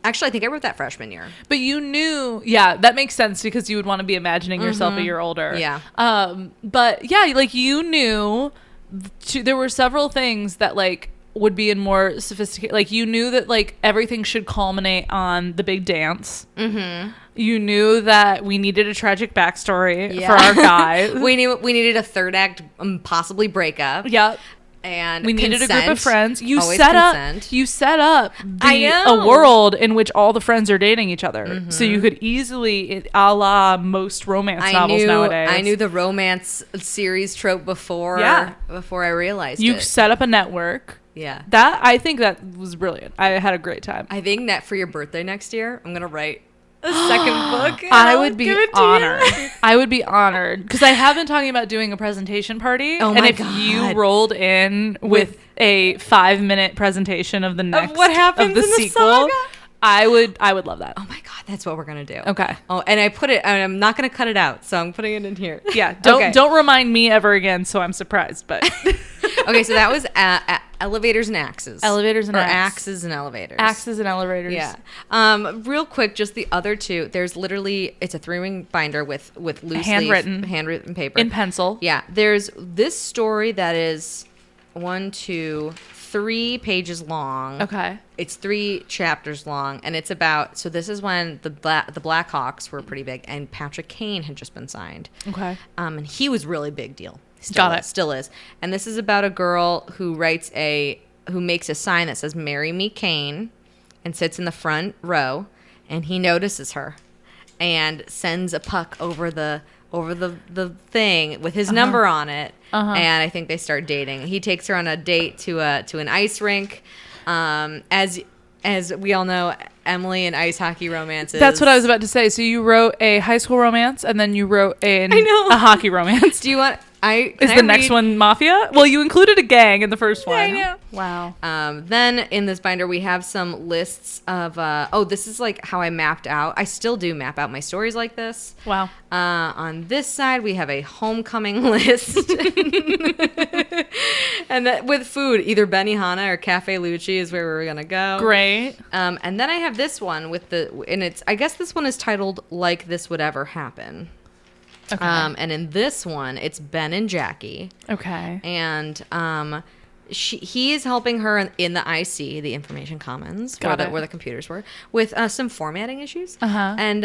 [SPEAKER 2] actually, I think I wrote that freshman year.
[SPEAKER 3] But you knew, yeah, that makes sense because you would want to be imagining yourself a year older.
[SPEAKER 2] Yeah.
[SPEAKER 3] But yeah, like you knew there were several things that like would be in more sophisticated, like you knew that like everything should culminate on the big dance. You knew that we needed a tragic backstory for our guy.
[SPEAKER 2] we needed a third act, possibly breakup.
[SPEAKER 3] Yep.
[SPEAKER 2] And
[SPEAKER 3] we needed a group of friends. You
[SPEAKER 2] Always
[SPEAKER 3] set
[SPEAKER 2] consent.
[SPEAKER 3] up a world in which all the friends are dating each other. So you could easily, a la most romance novels nowadays.
[SPEAKER 2] I knew the romance series trope before I realized
[SPEAKER 3] you
[SPEAKER 2] it.
[SPEAKER 3] set up a network.
[SPEAKER 2] Yeah.
[SPEAKER 3] I think that was brilliant. I had a great time.
[SPEAKER 2] I think that for your birthday next year, I'm going to write a second book.
[SPEAKER 3] I would be honored. I would be honored because I have been talking about doing a presentation party.
[SPEAKER 2] Oh
[SPEAKER 3] and
[SPEAKER 2] my
[SPEAKER 3] if
[SPEAKER 2] God.
[SPEAKER 3] you rolled in with a 5-minute presentation of the next
[SPEAKER 2] what happens
[SPEAKER 3] of the
[SPEAKER 2] in the
[SPEAKER 3] sequel,
[SPEAKER 2] saga?
[SPEAKER 3] I would love that.
[SPEAKER 2] Oh my God, that's what we're going to do.
[SPEAKER 3] Okay.
[SPEAKER 2] Oh, and I put it, and I'm not going to cut it out, so I'm putting it in here.
[SPEAKER 3] Yeah.
[SPEAKER 2] Okay.
[SPEAKER 3] Don't remind me ever again. So I'm surprised, but
[SPEAKER 2] Okay, so that was elevators and axes.
[SPEAKER 3] Elevators and
[SPEAKER 2] or
[SPEAKER 3] axes.
[SPEAKER 2] axes and elevators.
[SPEAKER 3] axes and elevators.
[SPEAKER 2] Yeah. Real quick, just the other two. There's literally, it's a 3-ring binder with loose
[SPEAKER 3] Handwritten.
[SPEAKER 2] handwritten paper
[SPEAKER 3] In pencil.
[SPEAKER 2] Yeah. There's this story that is 1, 2, 3 pages long.
[SPEAKER 3] Okay.
[SPEAKER 2] It's 3 chapters long, and it's about. So this is when the Blackhawks were pretty big, and Patrick Kane had just been signed.
[SPEAKER 3] Okay.
[SPEAKER 2] And he was really big deal.
[SPEAKER 3] Got it.
[SPEAKER 2] Still is. And this is about a girl who makes a sign that says "Marry Me, Kane," and sits in the front row, and he notices her, and sends a puck over the thing with his number on it, and I think they start dating. He takes her on a date to an ice rink. As we all know, Emily and ice hockey romances.
[SPEAKER 3] That's what I was about to say. So you wrote a high school romance, and then you wrote a hockey romance.
[SPEAKER 2] Do you want?
[SPEAKER 3] Is the next one mafia? Well, you included a gang in the first one.
[SPEAKER 2] I know.
[SPEAKER 3] Wow.
[SPEAKER 2] Then in this binder we have some lists of. This is like how I mapped out. I still do map out my stories like this.
[SPEAKER 3] Wow.
[SPEAKER 2] On this side we have a homecoming list, and that with food, either Benihana or Cafe Lucci is where we're gonna go.
[SPEAKER 3] Great.
[SPEAKER 2] And then I have this one I guess this one is titled "Like This Would Ever Happen."
[SPEAKER 3] Okay.
[SPEAKER 2] And in this one, it's Ben and Jackie.
[SPEAKER 3] Okay.
[SPEAKER 2] And he is helping her in the IC, the Information Commons, where the computers were, with some formatting issues. And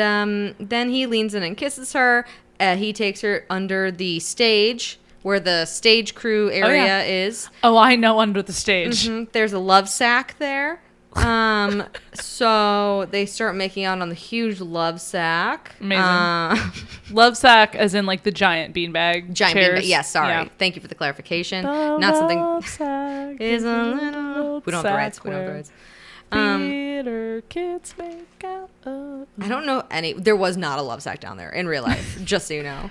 [SPEAKER 2] then he leans in and kisses her. He takes her under the stage where the stage crew area is.
[SPEAKER 3] Oh, I know, under the stage.
[SPEAKER 2] There's a love sack there. So they start making out on the huge love sack.
[SPEAKER 3] Amazing. Love sack as in like the giant beanbag
[SPEAKER 2] Giant
[SPEAKER 3] chairs.
[SPEAKER 2] beanbag. Yeah, sorry.
[SPEAKER 3] Yeah.
[SPEAKER 2] Thank you for the clarification.
[SPEAKER 3] The
[SPEAKER 2] Not something.
[SPEAKER 3] love sack
[SPEAKER 2] Is a little. We don't have the rights. We don't have the rights.
[SPEAKER 3] Theater kids make out.
[SPEAKER 2] I don't know any. There was not a love sack down there in real life, just so you know.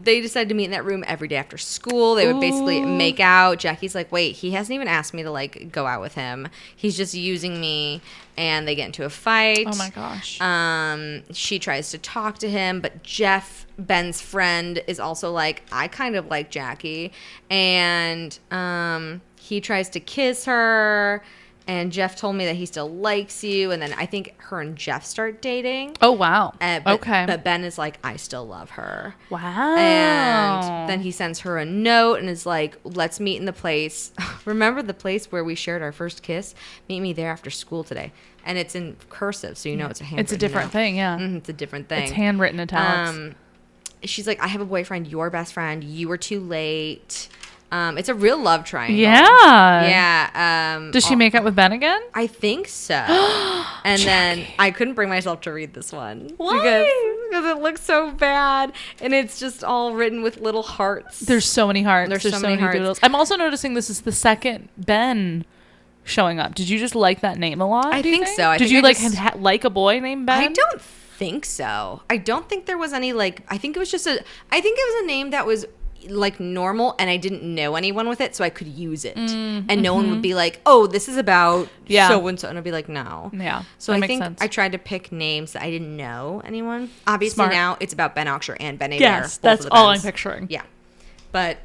[SPEAKER 2] They decided to meet in that room every day after school. They would basically make out. Jackie's like, wait, he hasn't even asked me to like go out with him. He's just using me. And they get into a fight.
[SPEAKER 3] Oh my gosh.
[SPEAKER 2] She tries to talk to him, but Jeff, Ben's friend, is also like, I kind of like Jackie. And he tries to kiss her. And Jeff told me that he still likes you. And then I think her and Jeff start dating.
[SPEAKER 3] Oh, wow.
[SPEAKER 2] Okay. But Ben is like, I still love her.
[SPEAKER 3] Wow.
[SPEAKER 2] And then he sends her a note and is like, let's meet in the place. Remember the place where we shared our first kiss? Meet me there after school today. And it's in cursive, so you know it's a handwritten
[SPEAKER 3] It's a different
[SPEAKER 2] note.
[SPEAKER 3] thing, yeah.
[SPEAKER 2] It's a different thing.
[SPEAKER 3] It's handwritten italics.
[SPEAKER 2] She's like, I have a boyfriend, your best friend. You were too late. It's a real love triangle.
[SPEAKER 3] Yeah.
[SPEAKER 2] Yeah.
[SPEAKER 3] Does she make out with Ben again?
[SPEAKER 2] I think so. And then I couldn't bring myself to read this one.
[SPEAKER 3] Why?
[SPEAKER 2] Because it looks so bad. And it's just all written with little hearts.
[SPEAKER 3] There's so many hearts.
[SPEAKER 2] There's so
[SPEAKER 3] many
[SPEAKER 2] hearts.
[SPEAKER 3] doodles. I'm also noticing this is the second Ben showing up. Did you just like that name a lot?
[SPEAKER 2] I
[SPEAKER 3] do you
[SPEAKER 2] think so.
[SPEAKER 3] Did you like a boy named Ben?
[SPEAKER 2] I don't think so. I don't think there was any I think it was a name that was like normal, and I didn't know anyone with it, so I could use it, and no one would be like, "Oh, this is about so and so," and I'd be like, "No."
[SPEAKER 3] Yeah.
[SPEAKER 2] So
[SPEAKER 3] that
[SPEAKER 2] I
[SPEAKER 3] makes
[SPEAKER 2] think
[SPEAKER 3] sense.
[SPEAKER 2] I tried to pick names that I didn't know anyone. Obviously,
[SPEAKER 3] Smart.
[SPEAKER 2] now it's about Ben Oxer and Ben Abair.
[SPEAKER 3] Yes,
[SPEAKER 2] both
[SPEAKER 3] that's
[SPEAKER 2] of the
[SPEAKER 3] all I'm
[SPEAKER 2] Bens.
[SPEAKER 3] picturing.
[SPEAKER 2] Yeah, but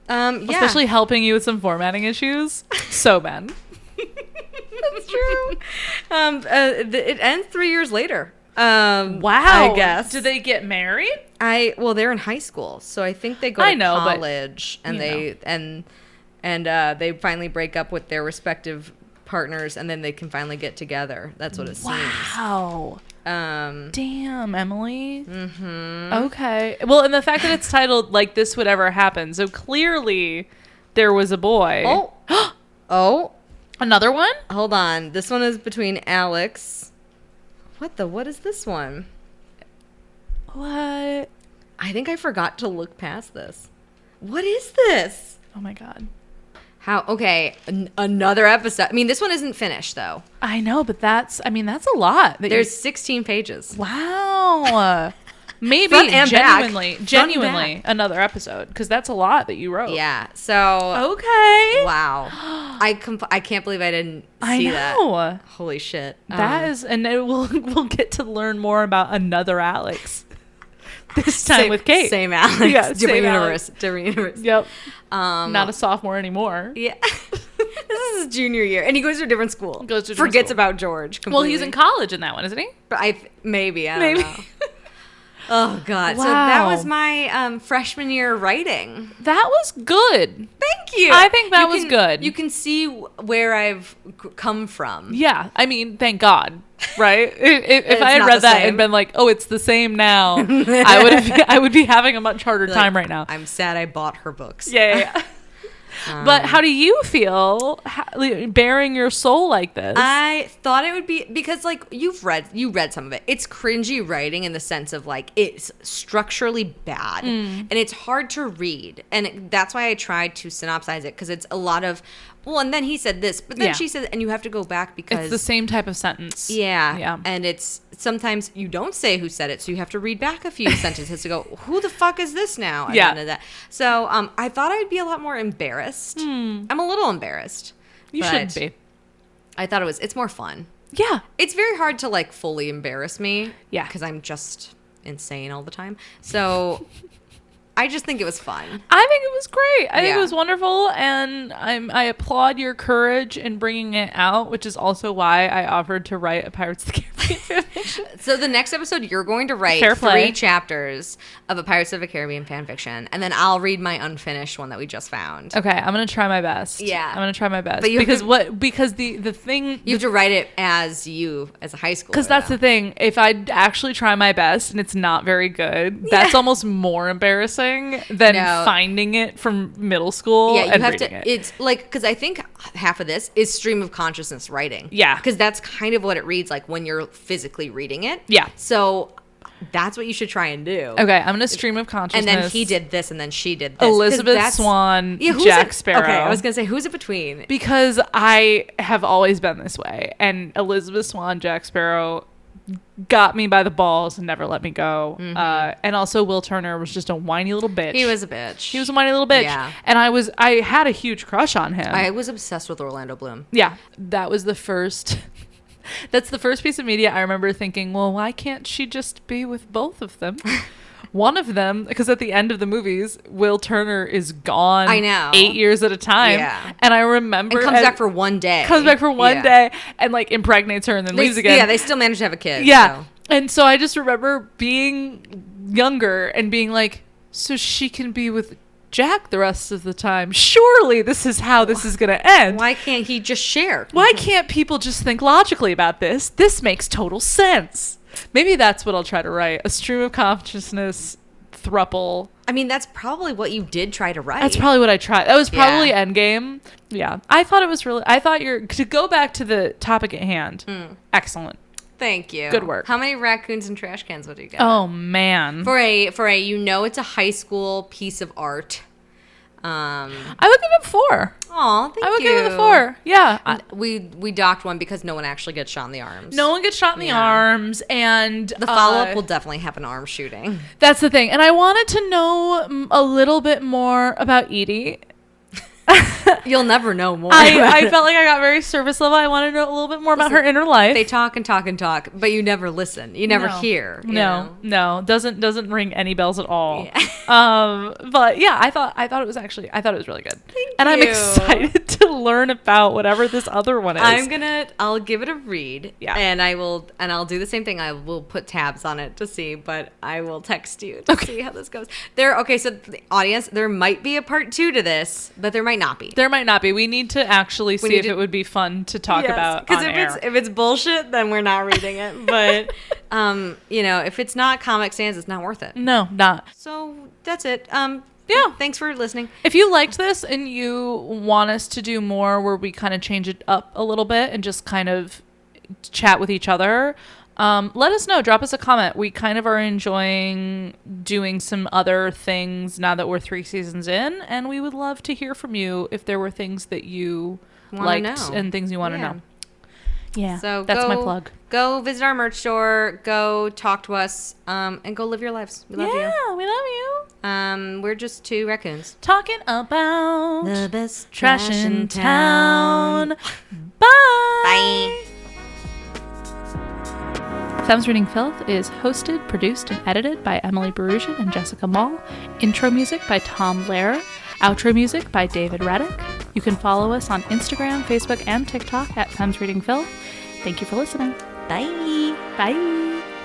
[SPEAKER 2] yeah,
[SPEAKER 3] Especially helping you with some formatting issues. So, Ben.
[SPEAKER 2] that's true. It ends 3 years later.
[SPEAKER 3] Wow.
[SPEAKER 2] I guess.
[SPEAKER 3] Do they get married?
[SPEAKER 2] Well, they're in high school, so I think they go
[SPEAKER 3] I
[SPEAKER 2] to
[SPEAKER 3] know, but,
[SPEAKER 2] college, and
[SPEAKER 3] you
[SPEAKER 2] they finally break up with their respective partners, and then they can finally get together. That's what it seems.
[SPEAKER 3] Wow.
[SPEAKER 2] Um,
[SPEAKER 3] Damn, Emily. Mm-hmm. Okay. Well, and the fact that it's titled like This Would Ever Happen, so clearly there was a boy.
[SPEAKER 2] oh, oh,
[SPEAKER 3] Another one?
[SPEAKER 2] hold on. This one is between Alex. What is this one?
[SPEAKER 3] What?
[SPEAKER 2] I think I forgot to look past this. What is this?
[SPEAKER 3] Oh my God.
[SPEAKER 2] How? Okay, another episode. I mean, this one isn't finished though.
[SPEAKER 3] I know, but that's a lot.
[SPEAKER 2] There's 16 pages.
[SPEAKER 3] Wow. Maybe
[SPEAKER 2] Front and back.
[SPEAKER 3] genuinely another episode, because that's a lot that you wrote.
[SPEAKER 2] Yeah. So.
[SPEAKER 3] Okay.
[SPEAKER 2] Wow. I can't believe I didn't see that. Holy shit.
[SPEAKER 3] That is, and we'll get to learn more about another Alex. This time with Kate.
[SPEAKER 2] Same Alex.
[SPEAKER 3] Yeah,
[SPEAKER 2] different
[SPEAKER 3] same
[SPEAKER 2] universe. Different universe.
[SPEAKER 3] Yep. Not a sophomore anymore.
[SPEAKER 2] Yeah. This is his junior year, and he goes to a different school. Forgets about George completely.
[SPEAKER 3] Well, he's in college in that one, isn't he?
[SPEAKER 2] But I don't know. Oh God!
[SPEAKER 3] Wow.
[SPEAKER 2] So that was my freshman year writing.
[SPEAKER 3] That was good.
[SPEAKER 2] Thank you.
[SPEAKER 3] I think that was good.
[SPEAKER 2] You can see where I've come from.
[SPEAKER 3] Yeah, I mean, thank God, right? If I had
[SPEAKER 2] not
[SPEAKER 3] read
[SPEAKER 2] the
[SPEAKER 3] that
[SPEAKER 2] same.
[SPEAKER 3] and been like, "Oh, it's the same now," I would be having a much harder time right now.
[SPEAKER 2] I'm sad I bought her books.
[SPEAKER 3] Yeah. But how do you feel bearing your soul like this?
[SPEAKER 2] I thought it would be, because like you read some of it. It's cringy writing in the sense of like it's structurally bad and it's hard to read, and that's why I tried to synopsize it, because it's a lot of and then he said this, but then she said, and you have to go back because
[SPEAKER 3] It's the same type of sentence.
[SPEAKER 2] Yeah. And it's sometimes you don't say who said it, so you have to read back a few sentences to go, who the fuck is this now?
[SPEAKER 3] Yeah.
[SPEAKER 2] And that. So I thought I would be a lot more embarrassed. I'm a little embarrassed.
[SPEAKER 3] You shouldn't be.
[SPEAKER 2] I thought it's more fun.
[SPEAKER 3] Yeah.
[SPEAKER 2] It's very hard to like fully embarrass me.
[SPEAKER 3] Yeah.
[SPEAKER 2] Because I'm just insane all the time. So I just think it was fun.
[SPEAKER 3] I think it was great. I think
[SPEAKER 2] Yeah.
[SPEAKER 3] it was wonderful, and I applaud your courage in bringing it out, which is also why I offered to write a Pirates of the Caribbean fanfiction.
[SPEAKER 2] So the next episode, you're going to write
[SPEAKER 3] Fair play.
[SPEAKER 2] 3 chapters of a Pirates of the Caribbean fanfiction, and then I'll read my unfinished one that we just found.
[SPEAKER 3] Okay, I'm gonna try my best.
[SPEAKER 2] Yeah.
[SPEAKER 3] I'm gonna try my best.
[SPEAKER 2] But you have
[SPEAKER 3] Because the thing
[SPEAKER 2] You have to write it as a high schooler.
[SPEAKER 3] because that's the thing. If I actually try my best and it's not very good, that's almost more embarrassing than finding it from middle school.
[SPEAKER 2] Yeah, you
[SPEAKER 3] and
[SPEAKER 2] have
[SPEAKER 3] reading
[SPEAKER 2] to.
[SPEAKER 3] it.
[SPEAKER 2] It's like, because I think half of this is stream of consciousness writing.
[SPEAKER 3] Yeah.
[SPEAKER 2] Because that's kind of what it reads like when you're physically reading it.
[SPEAKER 3] Yeah.
[SPEAKER 2] So that's what you should try and do.
[SPEAKER 3] Okay, I'm gonna stream of consciousness.
[SPEAKER 2] And then he did this, and then she did this. 'Cause
[SPEAKER 3] Elizabeth Swan,
[SPEAKER 2] who's
[SPEAKER 3] Jack
[SPEAKER 2] it?
[SPEAKER 3] Sparrow.
[SPEAKER 2] Okay, I was gonna say, who's it between?
[SPEAKER 3] Because I have always been this way, and Elizabeth Swan, Jack Sparrow got me by the balls and never let me go. And also Will Turner was just a whiny little bitch.
[SPEAKER 2] He was a bitch.
[SPEAKER 3] He was a whiny little bitch.
[SPEAKER 2] Yeah.
[SPEAKER 3] And I had a huge crush on him.
[SPEAKER 2] I was obsessed with Orlando Bloom.
[SPEAKER 3] Yeah. That was the first that's the first piece of media I remember thinking, well, why can't she just be with both of them? One of them, because at the end of the movies, Will Turner is gone.
[SPEAKER 2] I know.
[SPEAKER 3] 8 years at a time.
[SPEAKER 2] Yeah.
[SPEAKER 3] And I remember.
[SPEAKER 2] And comes back for one day.
[SPEAKER 3] Comes back for one day and like impregnates her and then leaves again.
[SPEAKER 2] Yeah, they still manage to have a kid.
[SPEAKER 3] Yeah.
[SPEAKER 2] So.
[SPEAKER 3] And so I just remember being younger and being like, so she can be with Jack the rest of the time. Surely this is how this is going to end.
[SPEAKER 2] Why can't he just share?
[SPEAKER 3] Why can't people just think logically about this? This makes total sense. Maybe that's what I'll try to write. A stream of consciousness thruple.
[SPEAKER 2] I mean, that's probably what you did try to write.
[SPEAKER 3] That's probably what I tried. That was probably Endgame. Yeah. I thought to go back to the topic at hand. Excellent.
[SPEAKER 2] Thank you.
[SPEAKER 3] Good work.
[SPEAKER 2] How many raccoons and trash cans would you get?
[SPEAKER 3] Oh man.
[SPEAKER 2] For a it's a high school piece of art.
[SPEAKER 3] I would give it 4.
[SPEAKER 2] Aw, thank you.
[SPEAKER 3] I would give it a 4. Yeah.
[SPEAKER 2] We docked one because no one actually gets shot in the arms.
[SPEAKER 3] No one gets shot in the arms, and
[SPEAKER 2] The follow-up will definitely have an arm shooting.
[SPEAKER 3] That's the thing. And I wanted to know a little bit more about Edie.
[SPEAKER 2] You'll never know more.
[SPEAKER 3] I felt like I got very surface level. I wanted to know a little bit more about her inner life.
[SPEAKER 2] They talk and talk and talk, but you never listen. You never hear. You know?
[SPEAKER 3] No. Doesn't ring any bells at all.
[SPEAKER 2] Yeah.
[SPEAKER 3] But yeah, I thought it was really good.
[SPEAKER 2] Thank
[SPEAKER 3] I'm
[SPEAKER 2] you.
[SPEAKER 3] excited to learn about whatever this other one is.
[SPEAKER 2] I'll give it a read.
[SPEAKER 3] Yeah.
[SPEAKER 2] And I'll do the same thing. I will put tabs on it to see, but I will text you to see how this goes. So the audience, there might be a part 2 to this, but there might not be.
[SPEAKER 3] There might not be. We need to actually see if it would be fun to talk about on air.
[SPEAKER 2] If it's bullshit, then we're not reading it. But if it's not Comic Sans, it's not worth it.
[SPEAKER 3] No, not.
[SPEAKER 2] So that's it.
[SPEAKER 3] Yeah.
[SPEAKER 2] Thanks for listening.
[SPEAKER 3] If you liked this and you want us to do more where we kind of change it up a little bit and just kind of chat with each other, let us know. Drop us a comment. We kind of are enjoying doing some other things now that we're 3 seasons in, and we would love to hear from you if there were things that you liked and things you want to know. Yeah, so that's my plug.
[SPEAKER 2] Go visit our merch store. Go talk to us, and go live your lives. We love you.
[SPEAKER 3] Yeah, we love you.
[SPEAKER 2] We're just 2 raccoons
[SPEAKER 3] talking about
[SPEAKER 2] the best
[SPEAKER 3] trash in town. Bye.
[SPEAKER 2] Bye.
[SPEAKER 3] Femmes Reading Filth is hosted, produced, and edited by Emily Barusian and Jessica Mall. Intro music by Tom Lehrer. Outro music by David Reddick. You can follow us on Instagram, Facebook, and TikTok at Femmes Reading Filth. Thank you for listening.
[SPEAKER 2] Bye.
[SPEAKER 3] Bye.